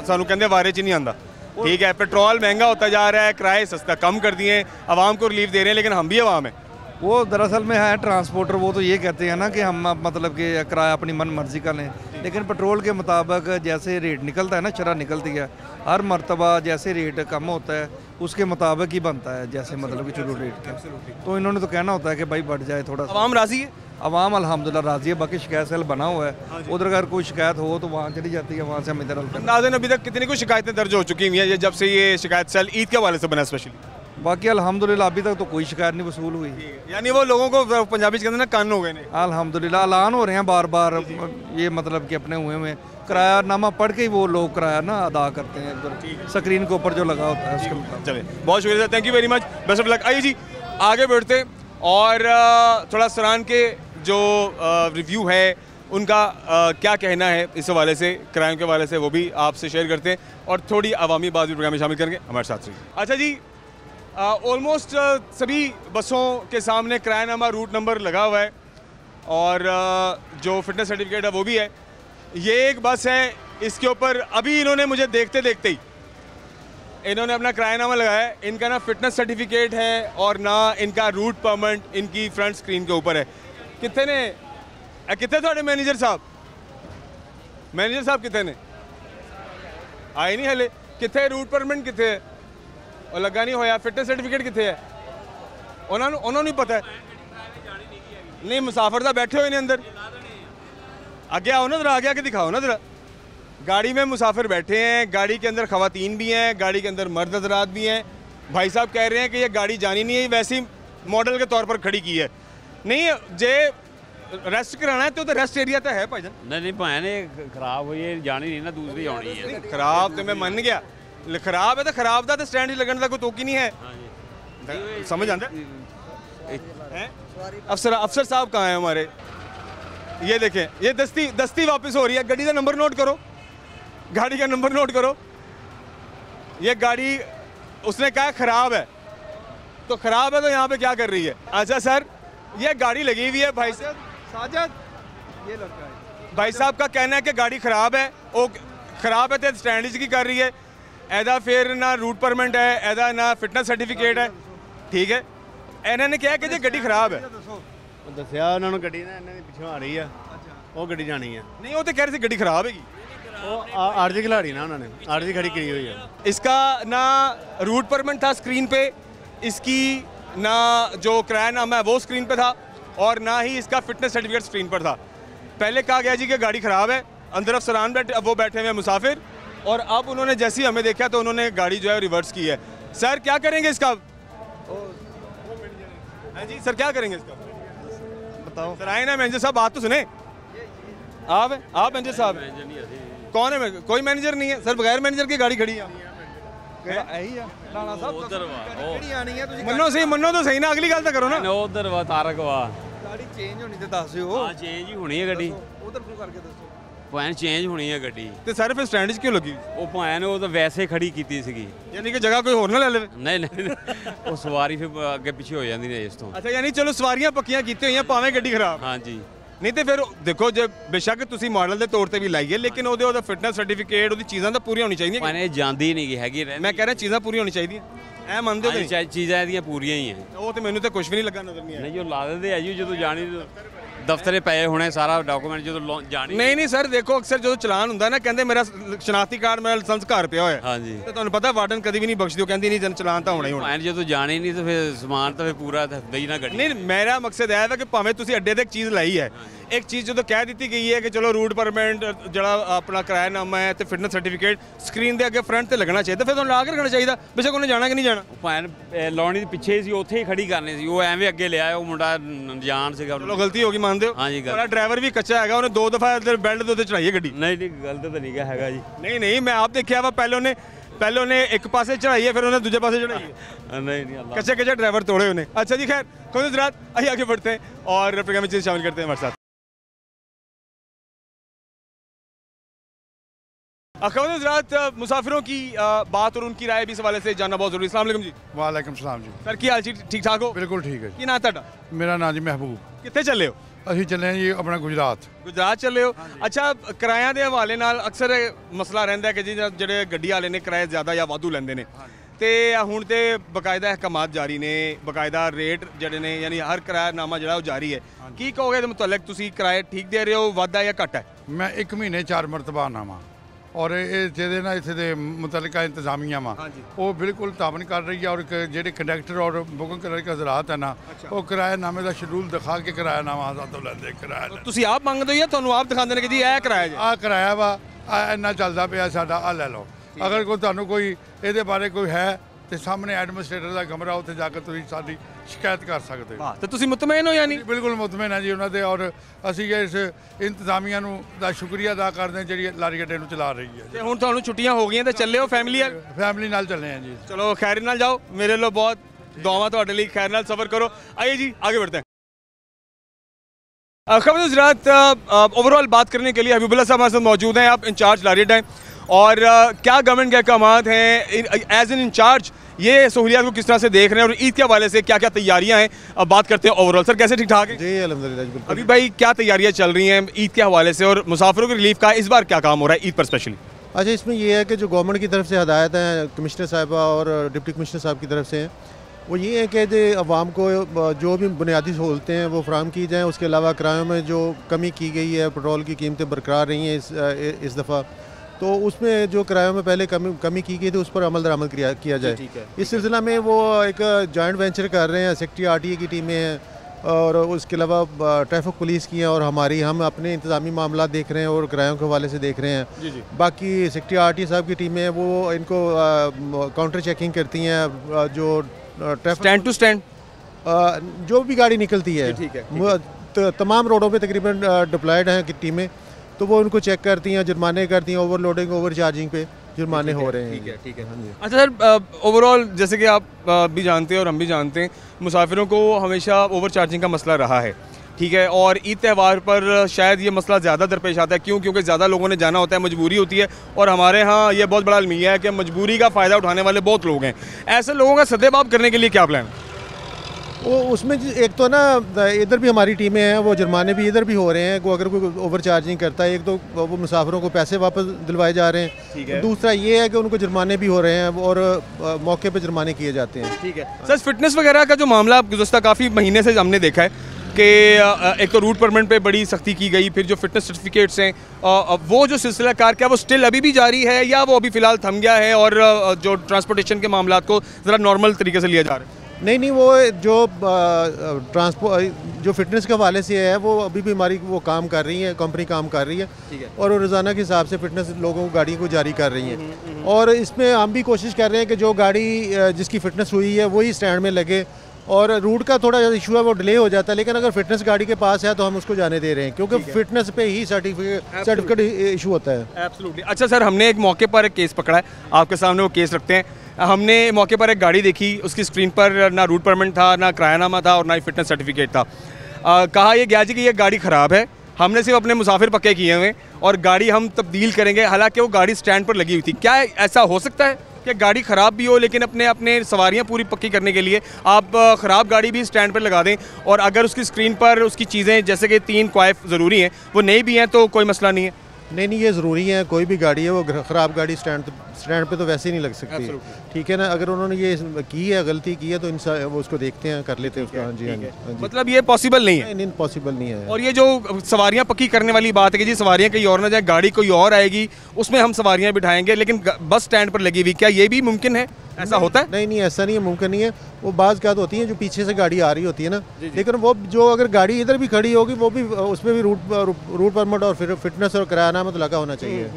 सानू कहते वारे च नहीं आंदा ठीक है पेट्रोल महंगा होता जा रहा है किराए सस्ता कम कर दिए आवाम को रिलीफ दे रहे हैं लेकिन हम भी आवाम है वो दरअसल में है ट्रांसपोर्टर वो तो ये कहते हैं ना कि हम मतलब कि किराया अपनी मन मर्जी का लें लेकिन पेट्रोल के मुताबिक जैसे रेट निकलता है ना शरह निकलती है हर मरतबा जैसे रेट कम होता है उसके मुताबिक ही बनता है जैसे मतलब कि चलो रेट का तो इन्होंने तो कहना होता है कि भाई बढ़ जाए थोड़ा आवाम राजी है आवाम अल्हम्दुलिल्लाह राजी है बाकी शिकायत सेल बना हुआ है उधर अगर कोई शिकायत हो तो वहाँ चली जाती है वहाँ से हम इधर नाज़रीन अभी तक कितनी कुछ शिकायतें दर्ज हो चुकी हुई हैं ये जब से ये शिकायत सेल ईद के हवाले से बना स्पेशली बाकी अल्हम्दुलिल्लाह अभी तक तो कोई शिकायत नहीं वसूल हुई यानी वो लोगों को पंजाबी के अंदर ना कान हो गए नहीं अल्हम्दुलिल्लाह ऐलान हो रहे हैं बार बार ये मतलब कि अपने हुए में किरायानामा पढ़ के ही वो लोग किराया ना अदा करते हैं उधर स्क्रीन के ऊपर जो लगा होता है उसके मुताबिक चलिए बहुत शुक्रिया thank you very much best of luck आइए जी आगे बढ़ते और थोड़ा सरान के जो रिव्यू है उनका क्या कहना है इस हवाले से क्राइम के हवाले से वो भी आपसे शेयर करते हैं और थोड़ी अवामी बात भी प्रोग्राम में शामिल करेंगे हमारे साथ रहिए अच्छा जी ऑलमोस्ट सभी बसों के सामने किरायानामा रूट नंबर लगा हुआ है और जो फिटनेस सर्टिफिकेट है वो भी है ये एक बस है इसके ऊपर अभी इन्होंने मुझे देखते देखते ही इन्होंने अपना किरायानामा लगाया है इनका ना फिटनेस सर्टिफिकेट है और ना इनका रूट परमिट इनकी फ्रंट स्क्रीन के ऊपर है कितने ने कितने थोड़े मैनेजर साहब कितने ने आए नहीं हले कितने रूट परमिट कितने और लगा नहीं होया फिटनेस सर्टिफिकेट कितने है ਉਹਨਾਂ ਨੂੰ पता है नहीं मुसाफिर तो बैठे हुए ने अंदर आगे आओ ना जरा आगे आके दिखाओ ना जरा गाड़ी में मुसाफिर बैठे हैं गाड़ी के अंदर खवातीन भी हैं गाड़ी के अंदर मर्द हजरात भी हैं भाई साहब कह रहे हैं कि ये गाड़ी जानी नहीं है वैसे ही मॉडल के तौर पर खड़ी की है नहीं जे रेस्ट कराना है तो रेस्ट एरिया तो है भाईजान नहीं भैन खराब हुई है जानी नहीं ना दूसरी आनी है खराब तो मैं मन गया खराब है तो खराब था तो स्टैंड लगने का कोई तोक ही नहीं है समझ आता है अफसर साहब कहाँ हैं हमारे ये देखें ये दस्ती वापस हो रही है गाड़ी का नंबर नोट करो गाड़ी का नंबर नोट करो ये गाड़ी उसने कहा खराब है तो खराब है तो यहाँ पे क्या कर रही है अच्छा सर ये गाड़ी लगी हुई है भाई साहब साजद ये लड़का है भाई साहब का कहना है कि गाड़ी खराब है वो खराब है तो स्टैंड की कर रही है एदा फिर ना रूट परमिट है एदा ना फिटनेस सर्टिफिकेट है ठीक है ਇਹਨਾਂ ਨੇ ਕਿਹਾ ਕਿ ਜੇ ਗੱਡੀ ਖਰਾਬ ਹੈ ਦੱਸਿਆ ਉਹਨਾਂ ਨੂੰ ਗੱਡੀ ਨਾ ਇਹਨਾਂ ਦੀ ਪਿੱਛੋਂ ਆ ਰਹੀ ਆ ਉਹ ਗੱਡੀ ਜਾਣੀ ਆ ਨਹੀਂ ਉਹ ਤੇ ਕਹਿ ਰਹੇ ਸੀ ਗੱਡੀ ਖਰਾਬ ਹੈਗੀ ਉਹ ਆਰਜੀ ਖਿਲਾੜੀ ਨਾ ਉਹਨਾਂ ਨੇ ਆਰਜੀ खड़ी की हुई है इसका ना रूट परमिट था स्क्रीन पे इसकी ना जो किरायानामा है वो स्क्रीन पे था और ना ही इसका फिटनेस सर्टिफिकेट स्क्रीन पर था पहले कहा गया जी कि गाड़ी ख़राब है अंदर अफसरान वो बैठे हुए मुसाफिर और अब उन्होंने जैसे ही हमें देखा तो उन्होंने गाड़ी जो है रिवर्स की है सर क्या करेंगे इसका हाँ जी सर क्या करेंगे इसका बताओ सर आए ना मैनेजर साहब बात तो सुने आप मैनेजर साहब कौन है कोई मैनेजर नहीं है सर बगैर मैनेजर की गाड़ी खड़ी है मनो तो सही ना अगली गल तो करो ना उधर वा तारक वा गाड़ी चेंज होनी ते दस दियो हाँ चेंज ही होनी है गड्डी उधर क्यों करके दसो ਭੈਣ ਚੇਂਜ ਹੋਣੀ ਹੈ ਗੱਡੀ ਤੇ ਸਰ ਫਿਰ ਸਟੈਂਡ 'ਚ ਕਿਉਂ ਲੱਗੀ ਉਹ ਭੈਣ ਉਹ ਤਾਂ ਵੈਸੇ ਖੜੀ ਕੀਤੀ ਸੀਗੀ ਯਾਨੀ ਕਿ ਜਗ੍ਹਾ ਕੋਈ ਹੋਰ ਨਾ ਲੈ ਲਵੇ ਨਹੀਂ ਨਹੀਂ ਉਹ ਸਵਾਰੀ ਫਿਰ ਅੱਗੇ ਪਿੱਛੇ ਹੋ ਜਾਂਦੀ ਨੇ ਇਸ ਤੋਂ ਅੱਛਾ ਯਾਨੀ ਚਲੋ ਸਵਾਰੀਆਂ ਪੱਕੀਆਂ ਕੀਤੀਆਂ ਹੋਈਆਂ ਭਾਵੇਂ ਗੱਡੀ ਖਰਾਬ ਹਾਂਜੀ ਨਹੀਂ ਤੇ ਫਿਰ ਦੇਖੋ ਜੇ ਬੇਸ਼ੱਕ ਤੁਸੀਂ ਮਾਡਲ ਦੇ ਤੌਰ ਤੇ ਵੀ ਲਾਈਏ ਲੇਕਿਨ ਉਹਦਾ ਫਿਟਨੈਸ ਸਰਟੀਫਿਕੇਟ ਉਹਦੀ ਚੀਜ਼ਾਂ ਤਾਂ ਪੂਰੀਆਂ ਹੋਣੀ ਚਾਹੀਦੀਆਂ ਭੈਣ ਇਹ ਜਾਂਦੀ ਨਹੀਂ ਹੈਗੀ ਮੈਂ ਕਹਿ ਰਿਹਾ ਚੀਜ਼ਾਂ ਪੂਰੀਆਂ ਹੋਣੀ ਚਾਹੀਦੀਆਂ ਐ ਮੰਨਦੇ ਹੋ ਚਾਹੇ ਚੀਜ਼ਾਂ ਇਹਦੀਆਂ ਪੂਰੀਆਂ ਹੀ ਹੈ ਉਹ ਤੇ ਮੈਨੂੰ ਤਾਂ ਕੁਝ ਵੀ ਨਹੀਂ ਲੱਗਾ ਨਜ਼ਰ ਨਹੀਂ ਆਇਆ ਨਹੀਂ ਜੋ ਲਾ ਦਿੰਦੇ ਆ ਜੀ ਜਦੋਂ ਜਾਣੀ ਦਫ਼ਤਰੇ ਪਏ ਹੋਣੇ ਸਾਰਾ ਡਾਕੂਮੈਂਟ ਜਦੋਂ ਜਾਣੀ ਨਹੀਂ ਸਰ ਦੇਖੋ ਅਕਸਰ ਜਦੋਂ ਚਲਾਨ ਹੁੰਦਾ ਨਾ ਕਹਿੰਦੇ ਮੇਰਾ ਸ਼ਨਾਖਤੀ ਕਾਰਡ ਮੇਰਾ ਲਾਇਸੈਂਸ ਘਰ ਪਿਆ ਹੋਇਆ ਹਾਂਜੀ ਤੇ ਤੁਹਾਨੂੰ ਪਤਾ ਵਾਰਡਨ ਕਦੀ ਵੀ ਨਹੀਂ ਬਖਸ਼ਦੀ ਉਹ ਕਹਿੰਦੀ ਨਹੀਂ ਜਨ ਚਲਾਨ ਤਾਂ ਹੋਣਾ ਹੀ ਹੋਣਾ ਭੈਣ ਜਦੋਂ ਜਾਣੀ ਨਹੀਂ ਤਾਂ ਫਿਰ ਸਮਾਨ ਤਾਂ ਫਿਰ ਪੂਰਾ ਦਈ ਨਾ ਗੱਡੀ ਨਹੀਂ ਮੇਰਾ ਮਕਸਦ ਇਹ ਹੈ ਕਿ ਭਾਵੇਂ ਤੁਸੀਂ ਅੱਡੇ ਤੇ ਇੱਕ ਚੀਜ਼ ਲਾਈ ਹੈ ਇੱਕ ਚੀਜ਼ ਜਦੋਂ ਕਹਿ ਦਿੱਤੀ ਗਈ ਹੈ ਕਿ ਚਲੋ ਰੂਟ ਪਰਮਿਟ ਜਿਹੜਾ ਆਪਣਾ ਕਿਰਾਇਆਨਾਮਾ ਹੈ ਤੇ ਫਿਟਨੈਸ ਸਰਟੀਫਿਕੇਟ ਸਕਰੀਨ ਦੇ ਅੱਗੇ ਫਰੰਟ ਤੇ ਲੱਗਣਾ ਚਾਹੀਦਾ ਫਿਰ ਤੁਹਾਨੂੰ ਲਾ ਕੇ ਰੱਖਣਾ ਚਾਹੀਦਾ ਬੇਸ਼ੱਕ ਉਹਨੇ ਜਾਣਾ ਕਿ ਨਹੀਂ ਜਾਣਾ ਭੈਣ ਲਾਉਣੀ ਦੇ ਪਿੱਛੇ ਸੀ ਉੱਥੇ ਹੀ ਖੜੀ ਕਰਨੀ ਸੀ ਉਹ ਐਵੇਂ ਅੱਗੇ ਲਿਆ ਉਹ ਮੁੰਡਾ ਜਾਨ ਸੀਗਾ ਚਲੋ ਗਲਤੀ ਹੋ ਗਈ ਮੰਨਦੇ ਹੋ ਹਾਂਜੀ ਤੁਹਾਡਾ ਡਰਾਈਵਰ ਵੀ ਕੱਚਾ ਹੈਗਾ ਉਹਨੇ 2 ਦਫਾ ਬੈਲਟ ਦੇ ਉੱਤੇ ਚੜਾਈ ਹੈ ਗੱਡੀ ਨਹੀਂ ਗਲਤ ਤਾਂ ਨਹੀਂ ਹੈਗਾ ਜੀ ਨਹੀਂ ਮੈਂ ਆਪ ਦੇਖਿਆ ਵਾ ਪਹਿਲੇ ਉਹਨੇ ਇੱਕ ਪਾਸੇ ਚੜਾਈ ਹੈ फिर ਉਹਨੇ दूसरे पासे चढ़ाई है नहीं अल्लाह कच्चे ड्राइवर तोड़े उन्हें अच्छा जी खैर कोई हज़रात आइए आगे बढ़ते हैं और प्रोग्राम में चीज़ शामिल करते हैं हमारे साथ अखबार हज़रात मुसाफिरों की बात और उनकी राय भी इस हवाले से जानना बहुत जरूरी है। अस्सलाम वालेकुम जी वालेकुम सलाम जी सर की हाल ठीक ठाक हो बिल्कुल ठीक है की ना ਤੁਹਾਡਾ मेरा नाम जी महबूब ਕਿੱਥੇ ਚੱਲੇ ਹੋ ਅਸੀਂ ਚੱਲੇ ਹਾਂ ਜੀ ਆਪਣਾ ਗੁਜਰਾਤ ਗੁਜਰਾਤ ਚੱਲੇ ਹੋ ਅੱਛਾ ਕਿਰਾਇਆਂ ਦੇ ਹਵਾਲੇ ਨਾਲ ਅਕਸਰ ਮਸਲਾ ਰਹਿੰਦਾ ਕਿ ਜੀ ਜਿਹੜੇ ਗੱਡੀ ਵਾਲੇ ਨੇ ਕਿਰਾਏ ਜ਼ਿਆਦਾ ਜਾਂ ਵਾਧੂ ਲੈਂਦੇ ਨੇ ਤੇ ਹੁਣ ਤੇ ਬਕਾਇਦਾ ਅਹਿਕਾਮਾਤ ਜਾਰੀ ਨੇ ਬਕਾਇਦਾ ਰੇਟ ਜਿਹੜੇ ਨੇ ਯਾਨੀ ਹਰ ਕਿਰਾਇਆਨਾਮਾ ਜਿਹੜਾ ਉਹ ਜਾਰੀ ਹੈ ਕੀ ਕਹੋਗੇ ਇਹਦੇ ਮੁਤਲਕ ਤੁਸੀਂ ਕਿਰਾਏ ਠੀਕ ਦੇ ਰਹੇ ਹੋ ਵਾਧਾ ਜਾਂ ਘੱਟ ਹੈ ਮੈਂ 1 ਮਹੀਨੇ 4 ਮਰਤਬਾ ਆਉਣਾ ਔਰ ਇਹ ਜਿਹਦੇ ਨਾਲ ਇੱਥੇ ਦੇ ਮੁਤਲਕਾ ਇੰਤਜ਼ਾਮੀਆਂ ਵਾ ਉਹ ਬਿਲਕੁਲ ਤਾਬਨ ਕਰ ਰਹੀ ਹੈ ਔਰ ਜਿਹੜੇ ਕੰਡਕਟਰ ਔਰ ਬੁਕਿੰਗ ਕਰਨ ਕੇ ਹਜ਼ਰਾਤ ਹੈ ਨਾ ਉਹ ਕਿਰਾਏਨਾਮੇ ਦਾ ਸ਼ਡਿਊਲ ਦਿਖਾ ਕੇ ਕਿਰਾਏਨਾਮਾ ਆਜ਼ਾਦ ਲੈਂਦੇ ਕਿਰਾਇਆ ਤੁਸੀਂ ਆਪ ਮੰਗਦੇ ਹੋ ਜਾਂ ਤੁਹਾਨੂੰ ਆਪ ਦਿਖਾਉਂਦੇ ਨੇ ਕਿ ਜੀ ਇਹ ਕਿਰਾਇਆ ਜੀ ਆਹ ਕਿਰਾਇਆ ਵਾ ਇੰਨਾ ਚੱਲਦਾ ਪਿਆ ਸਾਡਾ ਆ ਲੈ ਲਓ ਅਗਰ ਕੋਈ ਤੁਹਾਨੂੰ ਕੋਈ ਇਹਦੇ ਬਾਰੇ ਕੋਈ ਹੈ ਤੇ ਸਾਹਮਣੇ ਐਡਮਿਨਿਸਟ੍ਰੇਟਰ ਦਾ ਕਮਰਾ ਉੱਥੇ ਜਾ ਕੇ ਤੁਸੀਂ ਸਾਡੀ ਸ਼ਿਕਾਇਤ ਕਰ ਸਕਦੇ ਹੋ ਤੇ ਤੁਸੀਂ ਮੁਤਮਈਨ ਹੋ ਯਾਨੀ ਬਿਲਕੁਲ ਮੁਤਮਈਨ ਹਾਂ ਜੀ ਉਹਨਾਂ ਦੇ ਔਰ ਅਸੀਂ ਇਸ ਇੰਤਜ਼ਾਮੀਆ ਨੂੰ ਦਾ ਸ਼ੁਕਰੀਆ ਅਦਾ ਕਰਦੇ ਹਾਂ ਜਿਹੜੀ ਲਾਰੀ ਅੱਡੇ ਨੂੰ ਚਲਾ ਰਹੀ ਹੈ ਤੇ ਹੁਣ ਤੁਹਾਨੂੰ ਛੁੱਟੀਆਂ ਹੋ ਗਈਆਂ ਤੇ ਚੱਲੇ ਹੋ ਫੈਮਿਲੀ ਨਾਲ ਚੱਲੇ ਹਾਂ ਜੀ ਚਲੋ ਖੈਰ ਨਾਲ ਜਾਓ मेरे लिए बहुत दुआवां ਤੁਹਾਡੇ ਲਈ खैर ਨਾਲ सफ़र करो आइए जी आगे बढ़ते हैं खबर हज़रात ओवरऑल बात करने के लिए हबीबुल्लाह साहब हमारे साथ मौजूद हैं आप इंचार्ज लारी अड्डा हैं और क्या गवर्नमेंट के अहकामात हैं एज एन इंचार्ज ये सहूलियात को किस तरह से देख रहे हैं और ईद के हवाले से क्या क्या तैयारियां हैं अब बात करते हैं ओवरऑल सर कैसे ठीक ठाक है जी अल्हम्दुलिल्लाह अभी भाई क्या तैयारियां चल रही हैं ईद के हवाले से और मुसाफिरों की रिलीफ का इस बार क्या काम हो रहा है ईद पर स्पेशली अच्छा इसमें ये है कि जो गवर्नमेंट की तरफ से हदायत है कमिश्नर साहिबा और डिप्टी कमिश्नर साहब की तरफ से हैं वो ये है कि अवाम को जो भी बुनियादी सहूलतें हैं वो फराहम की जाएँ उसके अलावा किरायों में जो कमी की गई है पेट्रोल की कीमतें बरकरार रही हैं इस दफ़ा तो उसमें जो किरायों में पहले कमी की गई थी उस पर अमल दरामद किया जाए। इस सिलसिला में वो एक जॉइंट वेंचर कर रहे हैं, सेक्रेटरी RTA की टीमें हैं और उसके अलावा ट्रैफिक पुलिस की हैं और हमारी, हम अपने इंतज़ामी मामला देख रहे हैं और किरायों के हवाले से देख रहे हैं। बाकी सेक्रेटरी RTA साहब की टीमें हैं, वो इनको काउंटर चेकिंग करती हैं, जो ट्रैफिक स्टैंड टू स्टैंड जो भी गाड़ी निकलती है तमाम रोडों पे तकरीबन डिप्लॉयड हैं कि टीमें, तो वो उनको चेक करती हैं, जुर्माने करती हैं, ओवरलोडिंग ओवर चार्जिंग पे जुर्माने हो रहे हैं। ठीक है। अच्छा सर, ओवरऑल जैसे कि आप भी जानते हैं और हम भी जानते हैं, मुसाफिरों को हमेशा ओवर चार्जिंग का मसला रहा है, ठीक है, और ईद त्यौहार पर शायद ये मसला ज़्यादा दरपेश आता है। क्यों? क्योंकि ज़्यादा लोगों ने जाना होता है, मजबूरी होती है, और हमारे यहाँ ये बहुत बड़ा अलमिया है कि मजबूरी का फ़ायदा उठाने वाले बहुत लोग हैं। ऐसे लोगों का सद्देबाब करने के लिए क्या प्लान है? वो उसमें एक तो ना इधर भी हमारी टीमें हैं, वो जुर्माने भी इधर भी हो रहे हैं, वो अगर कोई ओवर चार्जिंग करता है, एक तो वो मुसाफिरों को पैसे वापस दिलवाए जा रहे हैं, दूसरा ये है कि उनको जुर्माने भी हो रहे हैं और मौके पे जुर्माने किए जाते हैं। ठीक है सर, फिटनेस वगैरह का जो मामला गुज़श्ता काफ़ी महीने से हमने देखा है कि एक तो रूट परमिट पे बड़ी सख्ती की गई, फिर जो फिटनेस सर्टिफिकेट्स हैं वो जो सिलसिला कार क्या वो स्टिल अभी भी जारी है या वो अभी फ़िलहाल थम गया है और जो ट्रांसपोर्टेशन के मामला को ज़रा नॉर्मल तरीके से लिया जा रहा है? नहीं, वो जो जो फिटनेस के हवाले से है वो अभी भी हमारी वो काम कर रही है, कंपनी काम कर रही है और रोज़ाना के हिसाब से फिटनेस लोगों को गाड़ी को जारी कर रही है। और इसमें हम भी कोशिश कर रहे हैं कि जो गाड़ी जिसकी फिटनेस हुई है वही स्टैंड में लगे, और रूट का थोड़ा इशू है वो डिले हो जाता है, लेकिन अगर फिटनेस गाड़ी के पास है तो हम उसको जाने दे रहे हैं, क्योंकि फिटनेस पे ही सर्टिफिकेट इशू होता है। एब्सोल्युटली। अच्छा सर, हमने एक मौके पर एक केस पकड़ा है, आपके सामने वो केस रखते हैं। हमने मौके पर एक गाड़ी देखी, उसकी स्क्रीन पर ना रूट परमिट था, ना किरायानामा था और ना ही फिटनेस सर्टिफिकेट था। कहा यह गया जी कि ये गाड़ी ख़राब है, हमने सिर्फ अपने मुसाफिर पक्के किए हुए और गाड़ी हम तब्दील करेंगे, हालांकि वो गाड़ी स्टैंड पर लगी हुई थी। क्या ऐसा हो सकता है कि गाड़ी ख़राब भी हो लेकिन अपने सवारियां पूरी पक्की करने के लिए आप ख़राब गाड़ी भी स्टैंड पर लगा दें, और अगर उसकी स्क्रीन पर उसकी चीज़ें जैसे कि 3 क्वाइफ ज़रूरी हैं वो नहीं भी हैं तो कोई मसला नहीं है? नहीं, ये ज़रूरी है, कोई भी गाड़ी है वो ख़राब गाड़ी स्टैंड पे तो वैसे ही नहीं लग सकती, ठीक है ना। अगर उन्होंने ये की है, गलती की है, तो इंसान वो उसको देखते हैं, कर लेते हैं उसका। हाँ जी। मतलब ये पॉसिबल नहीं है? नहीं, पॉसिबल नहीं है। और ये जो सवारियां पक्की करने वाली बात है कि जी सवारियां कहीं और ना जाए, गाड़ी कोई और आएगी उसमें हम सवारियां बिठाएंगे लेकिन बस स्टैंड पर लगी हुई, क्या ये भी मुमकिन है? ऐसा होता है? नहीं, ऐसा नहीं है, मुमकिन नहीं है। वो बाज़ क्या होती है जो पीछे से गाड़ी आ रही होती है ना, लेकिन वो जो अगर गाड़ी इधर भी खड़ी होगी वो भी उसमें भी रूट परमिट और फिटनेस और किरायानामा तो लगा होना चाहिए।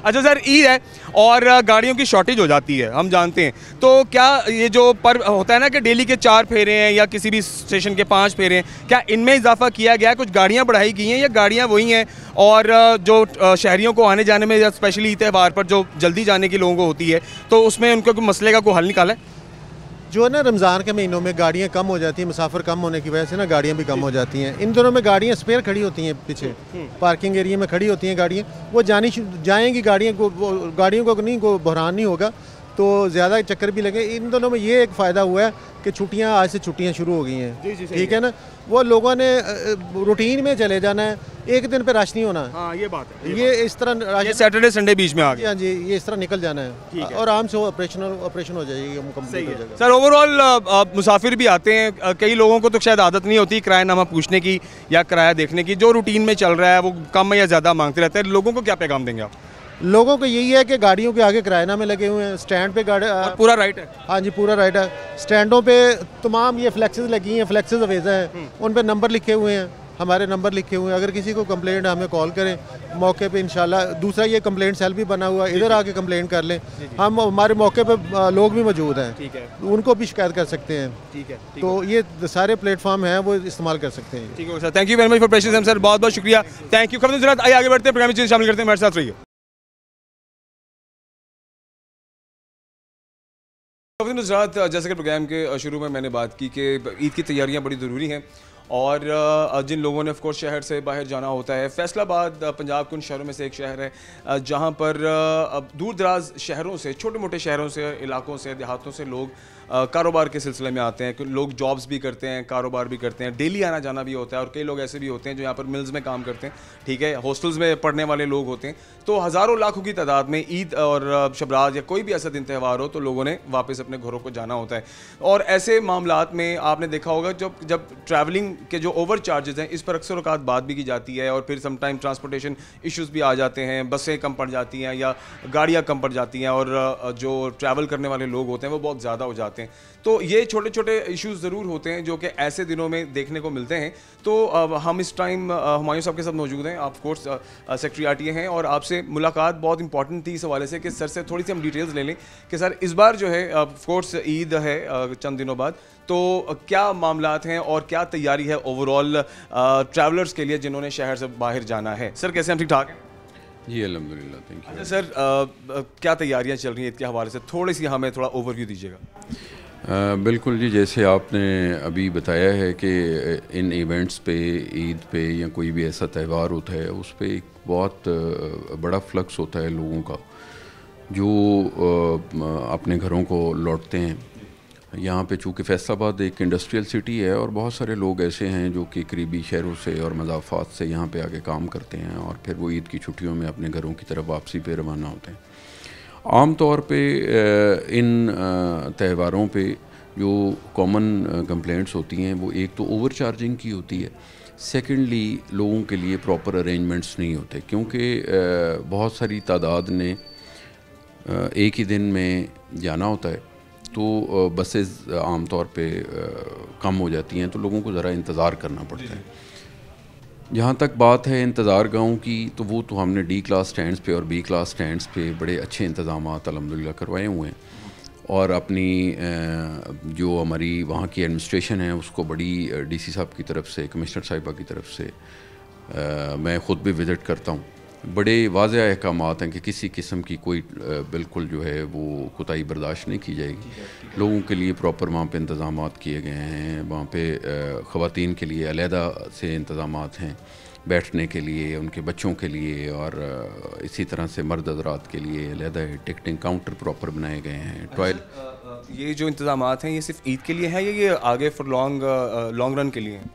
अच्छा सर, ईद है और गाड़ियों की शॉर्टेज हो जाती है, हम जानते हैं, तो क्या ये जो पर होता है ना कि डेली के 4 फेरे हैं या किसी भी स्टेशन के 5 फेरे हैं, क्या इनमें इजाफा किया गया है? कुछ गाड़ियाँ बढ़ाई गई हैं या गाड़ियाँ वही हैं? और जो शहरियों को आने जाने में या स्पेशली त्यौहार पर जो जल्दी जाने की लोगों को होती है तो उसमें उनको कोई मसले का कोई हल निकाला है? जो है ना, रमज़ान के महीनों में गाड़ियाँ कम हो जाती हैं, मुसाफिर कम होने की वजह से ना गाड़ियाँ भी कम हो जाती हैं। इन दिनों में गाड़ियाँ स्पेयर खड़ी होती हैं, पीछे पार्किंग एरिया में खड़ी होती हैं गाड़ियाँ, वो जाएंगी गाड़ियों को नहीं, को बहरान नहीं होगा तो ज़्यादा चक्कर भी लगे। इन दोनों में ये एक फ़ायदा हुआ है कि छुट्टियां, आज से छुट्टियां शुरू हो गई हैं, ठीक है ना। वो लोगों ने रूटीन में चले जाना है, एक दिन पे रश नहीं होना। हाँ, ये बात है। ये इस तरह ये सैटरडे संडे बीच में आ गया। हाँ जी, ये इस तरह निकल जाना है और आराम से ऑपरेशन हो जाएगी, मुकम्मल हो जाएगा। सर, ओवरऑल मुसाफिर भी आते हैं, कई लोगों को तो शायद आदत नहीं होती किरायानामा पूछने की या किराया देखने की, जो रूटीन में चल रहा है वो कम या ज़्यादा मांगते रहते हैं। लोगों को क्या पैगाम देंगे आप? लोगों को यही है कि गाड़ियों के आगे किरायानामे लगे हुए हैं, स्टैंड पे गाड़ी पूरा राइट है। हाँ जी, पूरा राइट है। स्टैंडों पे तमाम ये फ्लैक्सेस लगी हैं, फ्लैक्सेस अवेजा हैं, उन पे नंबर लिखे हुए हैं, हमारे नंबर लिखे हुए हैं। अगर किसी को कंप्लेंट है हमें कॉल करें मौके पे इंशाल्लाह। दूसरा ये कंप्लेंट सेल भी बना हुआ है, इधर आके कंप्लेंट कर लें, हम हमारे मौके पे लोग भी मौजूद हैं, ठीक है, उनको भी शिकायत कर सकते हैं, ठीक है। तो ये सारे प्लेटफॉर्म हैं वो इस्तेमाल कर सकते हैं। ठीक है sir, thank you very much for patience sir, बहुत बहुत शुक्रिया, थैंक यू। खबर आइए आगे बढ़ते हैं, प्रोग्राम में चीज़ शामिल करते हैं, हमारे साथ रहिए। जैसे कि प्रोग्राम के शुरू में मैंने बात की कि ईद की तैयारियां बड़ी ज़रूरी हैं और जिन लोगों ने ऑफ कोर्स शहर से बाहर जाना होता है, फैसलाबाद पंजाब के उन शहरों में से एक शहर है जहां पर दूर दराज शहरों से, छोटे मोटे शहरों से, इलाकों से, देहातों से लोग कारोबार के सिलसिले में आते हैं, कि लोग जॉब्स भी करते हैं, कारोबार भी करते हैं, डेली आना जाना भी होता है, और कई लोग ऐसे भी होते हैं जो यहाँ पर मिल्स में काम करते हैं, ठीक है, हॉस्टल्स में पढ़ने वाले लोग होते हैं। तो हज़ारों लाखों की तादाद में ईद और शबराज या कोई भी ऐसा दिन त्यौहार हो तो लोगों ने वापस अपने घरों को जाना होता है। और ऐसे मामलात में आपने देखा होगा जब ट्रैवलिंग के जो ओवर चार्जेस हैं इस पर अक्सर औकात बात भी की जाती है, और फिर समटाइम ट्रांसपोर्टेशन इश्यूज़ भी आ जाते हैं, बसें कम पड़ जाती हैं या गाड़ियाँ कम पड़ जाती हैं, और जो ट्रैवल करने वाले लोग होते हैं वो बहुत ज़्यादा हो जाते हैं। तो ये छोटे छोटे इश्यूज़ ज़रूर होते हैं जो कि ऐसे दिनों में देखने को मिलते हैं। तो हम इस टाइम हुमायूं साहब के साथ मौजूद हैं, आप कोर्स सेक्रेटरी RTA हैं, और आपसे मुलाकात बहुत इंपॉर्टेंट थी इस हवाले से कि सर से थोड़ी सी हम डिटेल्स ले लें कि सर इस बार जो है ऑफ कोर्स ईद है चंद दिनों बाद, तो क्या मामलात हैं और क्या तैयारी है ओवरऑल ट्रैवलर्स के लिए जिन्होंने शहर से बाहर जाना है? सर कैसे हैं, ठीक ठाक हैं? जी अल्हम्दुलिल्लाह, थैंक यू। अच्छा सर, क्या तैयारियां चल रही हैं ईद के हवाले से, थोड़ी सी हमें थोड़ा ओवरव्यू दीजिएगा। बिल्कुल जी, जैसे आपने अभी बताया है कि इन इवेंट्स पे, ईद पे या कोई भी ऐसा त्यौहार होता है उस पर एक बहुत बड़ा फ्लक्स होता है लोगों का जो अपने घरों को लौटते हैं। यहाँ पे चूँकि फैसलाबाद एक इंडस्ट्रियल सिटी है और बहुत सारे लोग ऐसे हैं जो कि करीबी शहरों से और मज़ाफ़ात से यहाँ पे आके काम करते हैं और फिर वो ईद की छुट्टियों में अपने घरों की तरफ वापसी पे रवाना होते हैं। आम तौर पे इन त्यौहारों पे जो कॉमन कंप्लेंट्स होती हैं वो एक तो ओवर चार्जिंग की होती है, सेकेंडली लोगों के लिए प्रॉपर अरेंजमेंट्स नहीं होते, क्योंकि बहुत सारी तादाद ने एक ही दिन में जाना होता है तो बसेस आम तौर पे कम हो जाती हैं, तो लोगों को ज़रा इंतज़ार करना पड़ता है। जहाँ तक बात है इंतज़ार गाँव की, तो वो तो हमने D क्लास स्टैंड्स पे और B क्लास स्टैंड्स पे बड़े अच्छे इंतज़ाम अल्हम्दुलिल्लाह करवाए हुए हैं, और अपनी जो हमारी वहाँ की एडमिनिस्ट्रेशन है उसको बड़ी DC साहब की तरफ से, कमिश्नर साहिबा की तरफ से मैं ख़ुद भी विज़िट करता हूँ, बड़े वाज़ेह अहकामात हैं कि किसी किस्म की कोई बिल्कुल जो है वो कोताही बर्दाश्त नहीं की जाएगी। लोगों के लिए प्रॉपर वहाँ पे इंतज़ामात किए गए हैं, वहाँ पे ख़वातीन के लिए अलहदा से इंतज़ामात हैं, बैठने के लिए, उनके बच्चों के लिए, और इसी तरह से मर्द हज़रात के लिए अलहदा टिकटिंग काउंटर प्रॉपर बनाए गए हैं। टॉयलेट, ये जो इंतज़ामात हैं ये सिर्फ ईद के लिए हैं या ये आगे फॉर लॉन्ग रन के लिए हैं?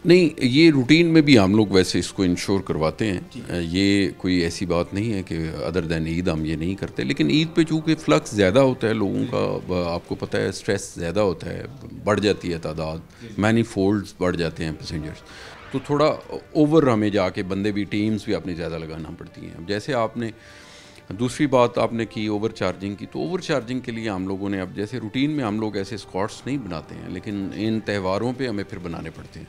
नहीं, ये रूटीन में भी हम लोग वैसे इसको इंश्योर करवाते हैं, ये कोई ऐसी बात नहीं है कि अदर दैन ईद हम ये नहीं करते। लेकिन ईद पे चूँकि फ्लक्स ज़्यादा होता है लोगों का, आपको पता है स्ट्रेस ज़्यादा होता है, बढ़ जाती है तादाद, मैनी फोल्ड्स बढ़ जाते हैं पैसेंजर्स, तो थोड़ा ओवर हमें जाके बंदे भी, टीम्स भी अपनी ज़्यादा लगाना पड़ती हैं। अब जैसे आपने दूसरी बात आपने की ओवर चार्जिंग की, तो ओवर चार्जिंग के लिए हम लोगों ने, अब जैसे रूटीन में हम लोग ऐसे स्कॉट्स नहीं बनाते हैं, लेकिन इन त्यौहारों पे हमें फिर बनाने पड़ते हैं।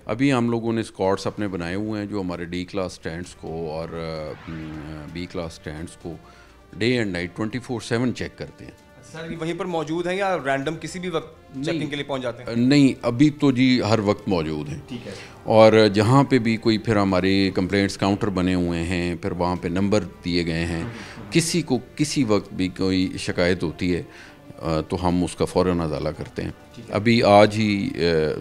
अभी हम लोगों ने स्कॉट्स अपने बनाए हुए हैं जो हमारे D क्लास स्टैंड्स को और B क्लास स्टैंड्स को डे एंड नाइट 24/7 चेक करते हैं। सर वहीं पर मौजूद हैं या रैंडम किसी भी वक्त चेकिंग के लिए पहुंच जाते हैं? नहीं, अभी तो जी हर वक्त मौजूद हैं। ठीक है। और जहाँ पे भी कोई, फिर हमारे कंप्लेंट्स काउंटर बने हुए हैं, फिर वहाँ पे नंबर दिए गए हैं, किसी को किसी वक्त भी कोई शिकायत होती है तो हम उसका फ़ौरन अज़ाला करते हैं। अभी आज ही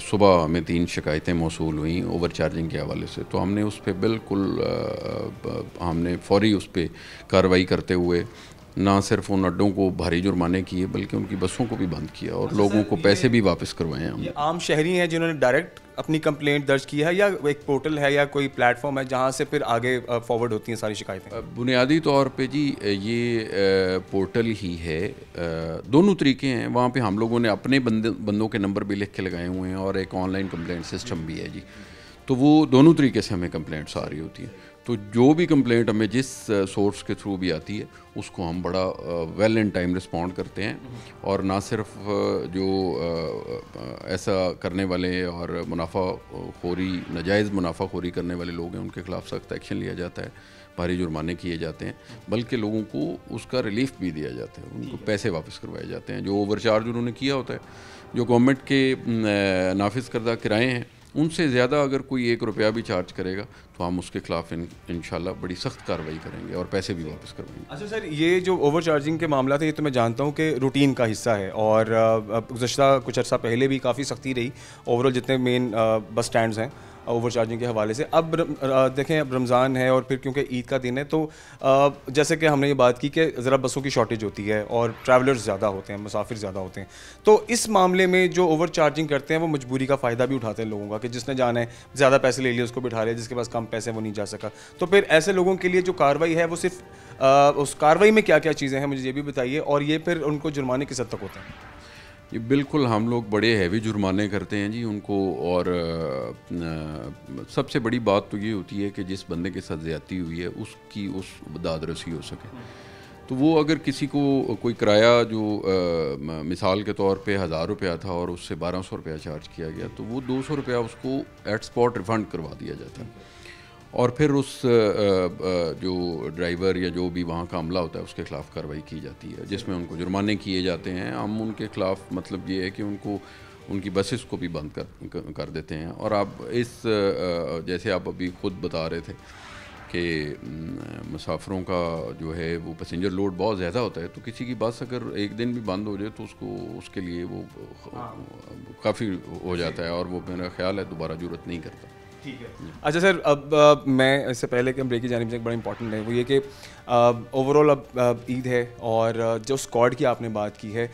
सुबह हमें 3 शिकायतें मौसूल हुई ओवर चार्जिंग के हवाले से, तो हमने उस पर बिल्कुल हमने फ़ौरी उस पर कार्रवाई करते हुए ना सिर्फ उन अड्डों को भारी जुर्माने किए बल्कि उनकी बसों को भी बंद किया और लोगों को पैसे भी वापस करवाए हैं हमने। आम शहरी हैं जिन्होंने डायरेक्ट अपनी कंप्लेंट दर्ज की है या एक पोर्टल है या कोई प्लेटफॉर्म है जहां से फिर आगे फॉरवर्ड होती हैं सारी शिकायतें? बुनियादी तौर पे जी ये पोर्टल ही है, दोनों तरीके हैं। वहाँ पे हम लोगों ने अपने बंदों के नंबर भी लिख के लगाए हुए हैं और एक ऑनलाइन कंप्लेंट सिस्टम भी है जी, तो वो दोनों तरीके से हमें कंप्लेंट्स आ रही होती हैं। तो जो भी कंप्लेंट हमें जिस सोर्स के थ्रू भी आती है उसको हम बड़ा वेल इन टाइम रिस्पॉन्ड करते हैं, और ना सिर्फ जो ऐसा करने वाले और मुनाफाखोरी, नाजायज़ मुनाफाखोरी करने वाले लोग हैं उनके खिलाफ सख्त एक्शन लिया जाता है, भारी जुर्माने किए जाते हैं, बल्कि लोगों को उसका रिलीफ भी दिया जाता है, उनको पैसे वापस करवाए जाते हैं जो ओवर चार्ज उन्होंने किया होता है। जो गवर्नमेंट के नाफिज करदा किराए हैं उनसे ज़्यादा अगर कोई 1 रुपया भी चार्ज करेगा तो हम उसके खिलाफ इंशाल्लाह बड़ी सख्त कार्रवाई करेंगे और पैसे भी वापस करवाएंगे। अच्छा सर, ये जो ओवर चार्जिंग के मामला थे ये तो मैं जानता हूँ कि रूटीन का हिस्सा है, और गुज़श्ता कुछ अर्सा पहले भी काफ़ी सख्ती रही ओवरऑल जितने मेन बस स्टैंड्स हैं ओवर चार्जिंग के हवाले से। अब देखें, अब रमज़ान है और फिर क्योंकि ईद का दिन है, तो जैसे कि हमने ये बात की कि ज़रा बसों की शॉर्टेज होती है और ट्रैवलर्स ज़्यादा होते हैं, मुसाफिर ज़्यादा होते हैं, तो इस मामले में जो ओवर चार्जिंग करते हैं वो मजबूरी का फ़ायदा भी उठाते हैं लोगों का, कि जिसने जाना है ज़्यादा पैसे ले लिए उसको बिठा रहे, जिसके पास कम पैसे वो नहीं जा सका। तो फिर ऐसे लोगों के लिए जो कार्रवाई है वो सिर्फ उस कार्रवाई में क्या क्या चीज़ें हैं, मुझे ये भी बताइए, और ये फिर उनको जुर्माने किस हद तक होते हैं? ये बिल्कुल हम लोग बड़े हैवी जुर्माने करते हैं जी उनको। और सबसे बड़ी बात तो ये होती है कि जिस बंदे के साथ ज़्यादती हुई है उसकी उस दादरसी हो सके। तो वो अगर किसी को कोई किराया जो मिसाल के तौर पे 1000 रुपया था और उससे 1200 रुपया चार्ज किया गया, तो वो 200 रुपया उसको एट स्पॉट रिफ़ंड करवा दिया जाता है। और फिर उस जो ड्राइवर या जो भी वहाँ का अमला होता है उसके ख़िलाफ़ कार्रवाई की जाती है, जिसमें उनको जुर्माने किए जाते हैं। हम उनके ख़िलाफ़ मतलब ये है कि उनको उनकी बसेस को भी बंद कर देते हैं। और आप इस जैसे आप अभी ख़ुद बता रहे थे कि मुसाफिरों का जो है वो पैसेंजर लोड बहुत ज़्यादा होता है, तो किसी की बस अगर एक दिन भी बंद हो जाए तो उसके लिए वो काफ़ी हो जाता है और वो मेरा ख़्याल है दोबारा ज़रूरत नहीं करता। ठीक है। अच्छा सर, अब मैं इससे पहले कि हम ब्रेक की जानिब से एक बड़ा इंपॉर्टेंट है वो ये कि ओवरऑल अब ईद है और जो स्क्वाड की आपने बात की है,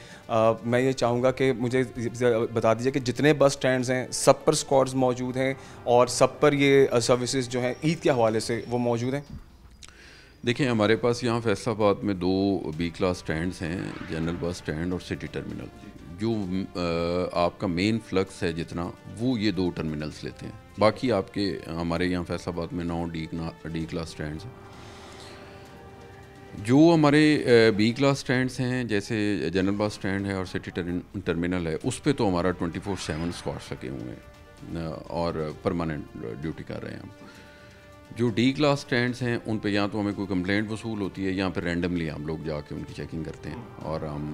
मैं ये चाहूँगा कि मुझे बता दीजिए कि जितने बस स्टैंड्स हैं सब पर स्क्वाड्स मौजूद हैं और सब पर ये सर्विसेज जो हैं ईद के हवाले से वो मौजूद हैं। देखिए, हमारे पास यहाँ फैसलाबाद में 2 बी क्लास स्टैंड्स हैं, जनरल बस स्टैंड और सिटी टर्मिनल। जो आपका मेन फ्लक्स है जितना वो ये 2 टर्मिनल्स लेते हैं। बाकी आपके हमारे यहाँ फैसलाबाद में 9 डी क्लास स्टैंड्स हैं। जो हमारे बी क्लास स्टैंड्स हैं जैसे जनरल बस स्टैंड है और सिटी टर्मिनल है, उस पे तो हमारा 24/7 स्क्वाड्स लगे हुए हैं और परमानेंट ड्यूटी कर रहे हैं हम। जो डी क्लास स्टैंड्स हैं उन पे या तो हमें कोई कंप्लेंट वसूल होती है या फिर रैंडमली हम लोग जाके उनकी चेकिंग करते हैं और हम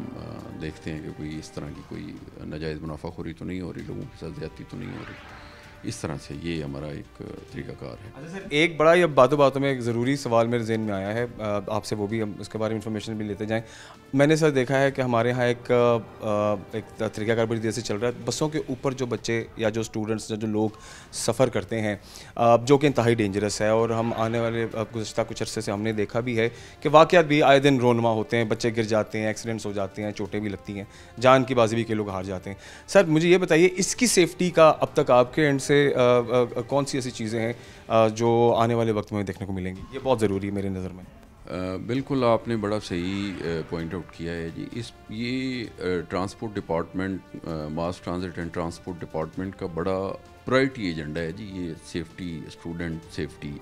देखते हैं कि कोई इस तरह की कोई नाजायज़ मुनाफाखोरी तो नहीं हो रही, लोगों के साथ ज़्यादती तो नहीं हो रही। इस तरह से ये हमारा एक तरीक़ाकार है। अच्छा सर, एक बड़ा या बातों में एक ज़रूरी सवाल मेरे ज़हन में आया है आपसे, वो भी हम उसके बारे में इंफॉर्मेशन भी लेते जाएं। मैंने सर देखा है कि हमारे यहाँ एक तरीक़ाकार बड़ी देर से चल रहा है, बसों के ऊपर जो बच्चे या जो स्टूडेंट्स जो लोग सफ़र करते हैं जो कि इंतहाई डेंजरस है, और हम आने वाले गुज़श्ता कुछ अरसे से हमने देखा भी है कि वाक़यात भी आए दिन रोनमा होते हैं, बच्चे गिर जाते हैं, एक्सीडेंट्स हो जाते हैं, चोटें भी लगती हैं, जान की बाजी भी के लोग हार जाते हैं। सर मुझे ये बताइए, इसकी सेफ्टी का अब तक आपके एंड से कौन सी ऐसी चीज़ें हैं जो आने वाले वक्त में देखने को मिलेंगी? ये बहुत ज़रूरी है मेरी नज़र में। बिल्कुल आपने बड़ा सही पॉइंट आउट किया है जी। ये transport department, mass transit and transport department का बड़ा प्रायोरिटी एजेंडा है जी, ये सेफ्टी, स्टूडेंट सेफ्टी।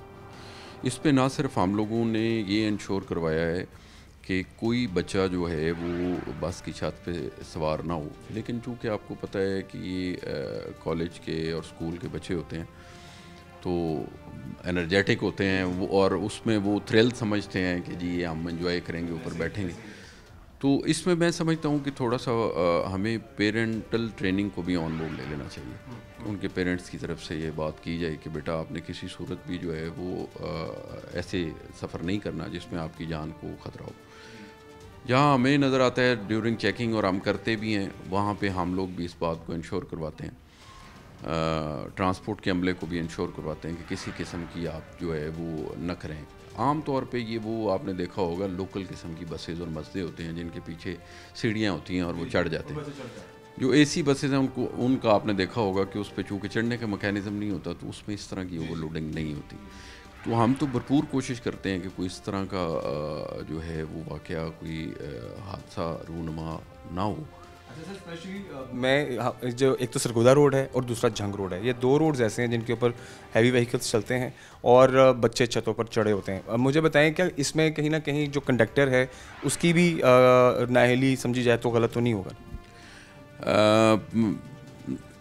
इस पे ना सिर्फ हम लोगों ने ये इंश्योर करवाया है कि कोई बच्चा जो है वो बस की छत पे सवार ना हो, लेकिन चूँकि आपको पता है कि ये कॉलेज के और स्कूल के बच्चे होते हैं तो एनर्जेटिक होते हैं वो, और उसमें वो थ्रिल समझते हैं कि जी हम एंजॉय करेंगे, ऊपर बैठेंगे। तो इसमें मैं समझता हूँ कि थोड़ा सा हमें पेरेंटल ट्रेनिंग को भी ऑन बोर्ड ले लेना चाहिए। उनके पेरेंट्स की तरफ से ये बात की जाए कि बेटा आपने किसी सूरत भी जो है वो ऐसे सफ़र नहीं करना जिसमें आपकी जान को ख़तरा हो। जहाँ हमें नज़र आता है ड्यूरिंग चेकिंग, और हम करते भी हैं, वहाँ पे हम लोग भी इस बात को इंश्योर करवाते हैं, ट्रांसपोर्ट के अमले को भी इंश्योर करवाते हैं कि किसी किस्म की आप जो है वो न करें। आम तौर पे ये वो आपने देखा होगा लोकल किस्म की बसेज़ और मस्जिदें होते हैं जिनके पीछे सीढ़ियाँ होती हैं और वो चढ़ जाते हैं। जो एसी बसेज़ हैं उनका आपने देखा होगा कि उस पर चूँकि चढ़ने का मैकेनिज़्म नहीं होता तो उसमें इस तरह की ओवरलोडिंग नहीं होती। तो हम तो भरपूर कोशिश करते हैं कि कोई इस तरह का जो है वो वाक़या, कोई हादसा रूनुमा ना हो। मैं जो एक तो सरगोदा रोड है और दूसरा जंग रोड है, ये 2 रोड्स ऐसे हैं जिनके ऊपर हैवी व्हीकल्स चलते हैं और बच्चे छतों पर चढ़े होते हैं। अब मुझे बताएं क्या इसमें कहीं ना कहीं जो कंडक्टर है उसकी भी नाअहली समझी जाए तो गलत तो नहीं होगा?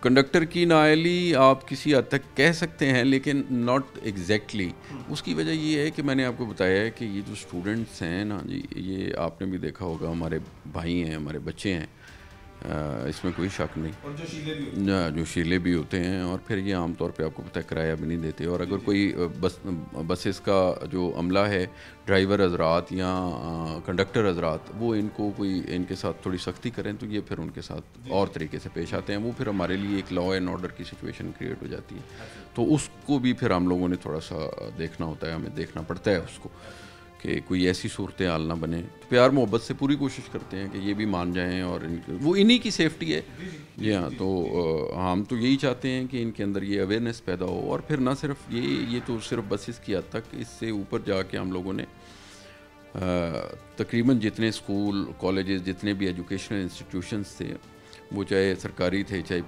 कंडक्टर की नाअहली आप किसी हद तक कह सकते हैं, लेकिन नॉट एग्जैक्टली। उसकी वजह ये है कि मैंने आपको बताया है कि ये जो स्टूडेंट्स हैं ना जी, ये आपने भी देखा होगा, हमारे भाई हैं, हमारे बच्चे हैं, इसमें कोई शक नहीं। और जो शीले भी होते हैं, और फिर ये आमतौर पे आपको पता है किराया भी नहीं देते। और अगर कोई बसेस का जो अमला है, ड्राइवर हजरात या कंडक्टर हजरात, वो इनके साथ थोड़ी सख्ती करें तो ये फिर उनके साथ और तरीके से पेश आते हैं। वो फिर हमारे लिए एक लॉ एंड ऑर्डर की सिचुएशन क्रिएट हो जाती है। तो उसको भी फिर हम लोगों ने थोड़ा सा देखना होता है, हमें देखना पड़ता है उसको कि कोई ऐसी सूरत हाल ना बने। तो प्यार मोहब्बत से पूरी कोशिश करते हैं कि ये भी मान जाएं, और वो इन्हीं की सेफ्टी है। जी हाँ, तो हम तो यही चाहते हैं कि इनके अंदर ये अवेयरनेस पैदा हो। और फिर ना सिर्फ ये तो सिर्फ बसेस की हद तक, इससे ऊपर जाके हम लोगों ने तकरीबन जितने स्कूल कॉलेजेस, जितने भी एजुकेशनल इंस्टीट्यूशंस थे, वो चाहे सरकारी थे चाहे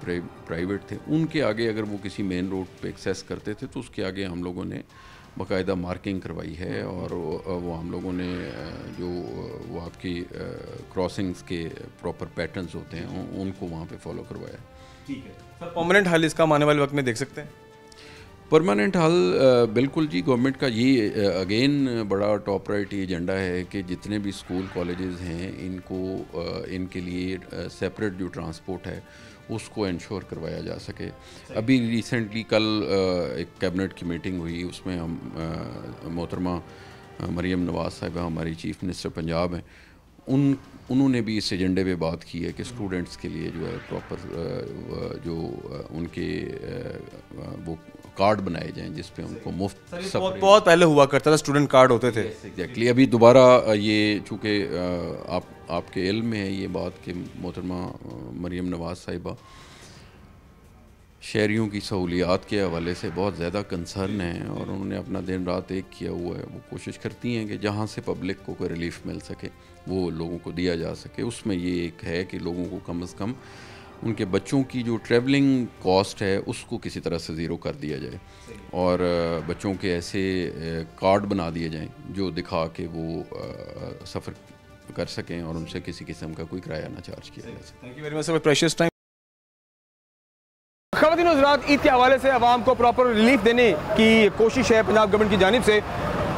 प्राइवेट थे, उनके आगे अगर वो किसी मेन रोड पे एक्सेस करते थे तो उसके आगे हम लोगों ने बाकायदा मार्किंग करवाई है। और वो हम लोगों ने जो वो आपकी क्रॉसिंग्स के प्रॉपर पैटर्न्स होते हैं उनको वहाँ पे फॉलो करवाया। ठीक है सर, परमानेंट हल इसका आने वाले वक्त में देख सकते हैं? परमानेंट हल बिल्कुल जी, गवर्नमेंट का ये अगेन बड़ा टॉप प्रायोरिटी एजेंडा है कि जितने भी स्कूल कॉलेजेस हैं इनके लिए सेपरेट जो ट्रांसपोर्ट है उसको इंश्योर करवाया जा सके। अभी रिसेंटली कल एक कैबिनेट की मीटिंग हुई, उसमें हम मोहतरमा मरियम नवाज़ साहिबा हमारी चीफ मिनिस्टर पंजाब हैं, उन्होंने भी इस एजेंडे पे बात की है कि स्टूडेंट्स के लिए जो है प्रॉपर जो उनके वो कार्ड बनाए जाएं जिस पे उनको मुफ्त। बहुत पहले हुआ करता था, स्टूडेंट कार्ड होते थे। एग्जैक्टली। अभी दोबारा ये चूँकि आपके इल्म में है ये बात कि मोहतरमा मरियम नवाज़ साहिबा शहरियों की सहूलियात के हवाले से बहुत ज़्यादा कंसर्न हैं, और उन्होंने अपना दिन रात एक किया हुआ है। वो कोशिश करती हैं कि जहाँ से पब्लिक को कोई रिलीफ मिल सके वो लोगों को दिया जा सके। उसमें ये एक है कि लोगों को कम से कम उनके बच्चों की जो ट्रैवलिंग कॉस्ट है उसको किसी तरह से ज़ीरो कर दिया जाए, और बच्चों के ऐसे कार्ड बना दिए जाएं जो दिखा के वो सफ़र कर सकें और उनसे किसी किस्म का कोई किराया ना चार्ज किया जाए। Thank you very much for precious time. ख़वातीन हज़रात, ईद के हवाले से आवाम को प्रॉपर रिलीफ देने की कोशिश है पंजाब गवर्नमेंट की जानिब से।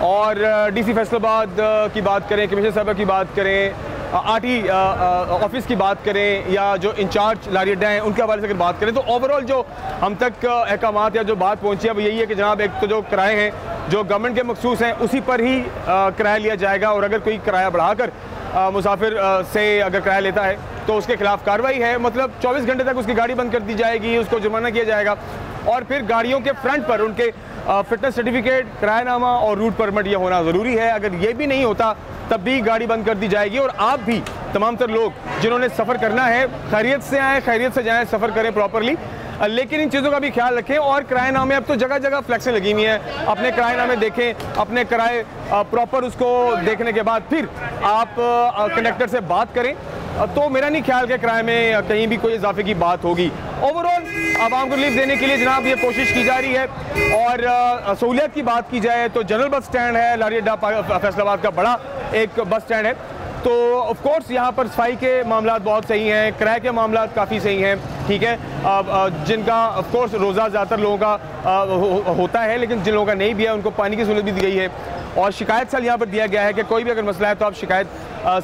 और डीसी फैसलाबाद की बात करें, कमिश्नर साहब की बात करें, आरटी ऑफिस की बात करें, या जो इंचार्ज लारी अड्डा हैं उनके हवाले से अगर बात करें, तो ओवरऑल जो हम तक अहकामात या जो बात पहुंची है वो यही है कि जनाब एक तो जो किराए हैं जो गवर्नमेंट के मखसूस हैं उसी पर ही किराया लिया जाएगा, और अगर कोई किराया बढ़ाकर मुसाफिर से अगर किराया लेता है तो उसके खिलाफ कार्रवाई है। मतलब 24 घंटे तक उसकी गाड़ी बंद कर दी जाएगी, उसको जुर्माना किया जाएगा, और फिर गाड़ियों के फ्रंट पर उनके फिटनेस सर्टिफिकेट, किरायानामा और रूट परमिट ये होना ज़रूरी है। अगर ये भी नहीं होता तब भी गाड़ी बंद कर दी जाएगी। और आप भी तमाम तर लोग जिन्होंने सफ़र करना है खैरियत से आएँ, खैरियत से जाएँ, सफ़र करें प्रॉपरली, लेकिन इन चीज़ों का भी ख्याल रखें। और किराएनामे अब तो जगह जगह फ्लैक्सें लगी हुई हैं, अपने किराएनामे देखें, अपने किराए प्रॉपर उसको देखने के बाद फिर आप कंडक्टर से बात करें, तो मेरा नहीं ख्याल कि किराए में कहीं भी कोई इजाफे की बात होगी। ओवरऑल आवाम को रिलीफ देने के लिए जनाब ये कोशिश की जा रही है। और सहूलियत की बात की जाए तो जनरल बस स्टैंड है, लारी अड्डा फैसलाबाद का बड़ा एक बस स्टैंड है, तो ऑफ कोर्स यहाँ पर सफाई के मामला बहुत सही हैं, किराए के मामला काफ़ी सही हैं, ठीक है, जिनका ऑफ कोर्स रोज़ा ज़्यादातर लोगों का होता है, लेकिन जिन लोगों का नहीं भी है उनको पानी की सहूलत भी दी गई है। और शिकायत सेल यहाँ पर दिया गया है कि कोई भी अगर मसला है तो आप शिकायत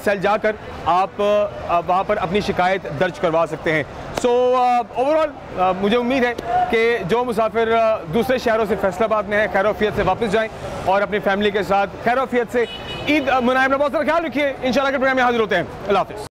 सेल जाकर आप वहाँ पर अपनी शिकायत दर्ज करवा सकते हैं। सो ओवरऑल मुझे उम्मीद है कि जो मुसाफिर दूसरे शहरों से फैसलाबाद में है खैरोफियत से वापस जाएं और अपनी फैमिली के साथ खैरोफियत से ईद मनाएं। अपना बहुत सारा ख्याल रखिए। इंशाल्लाह के प्रोग्राम में हाजिर होते हैं। अल्लाह हाफ़िज़।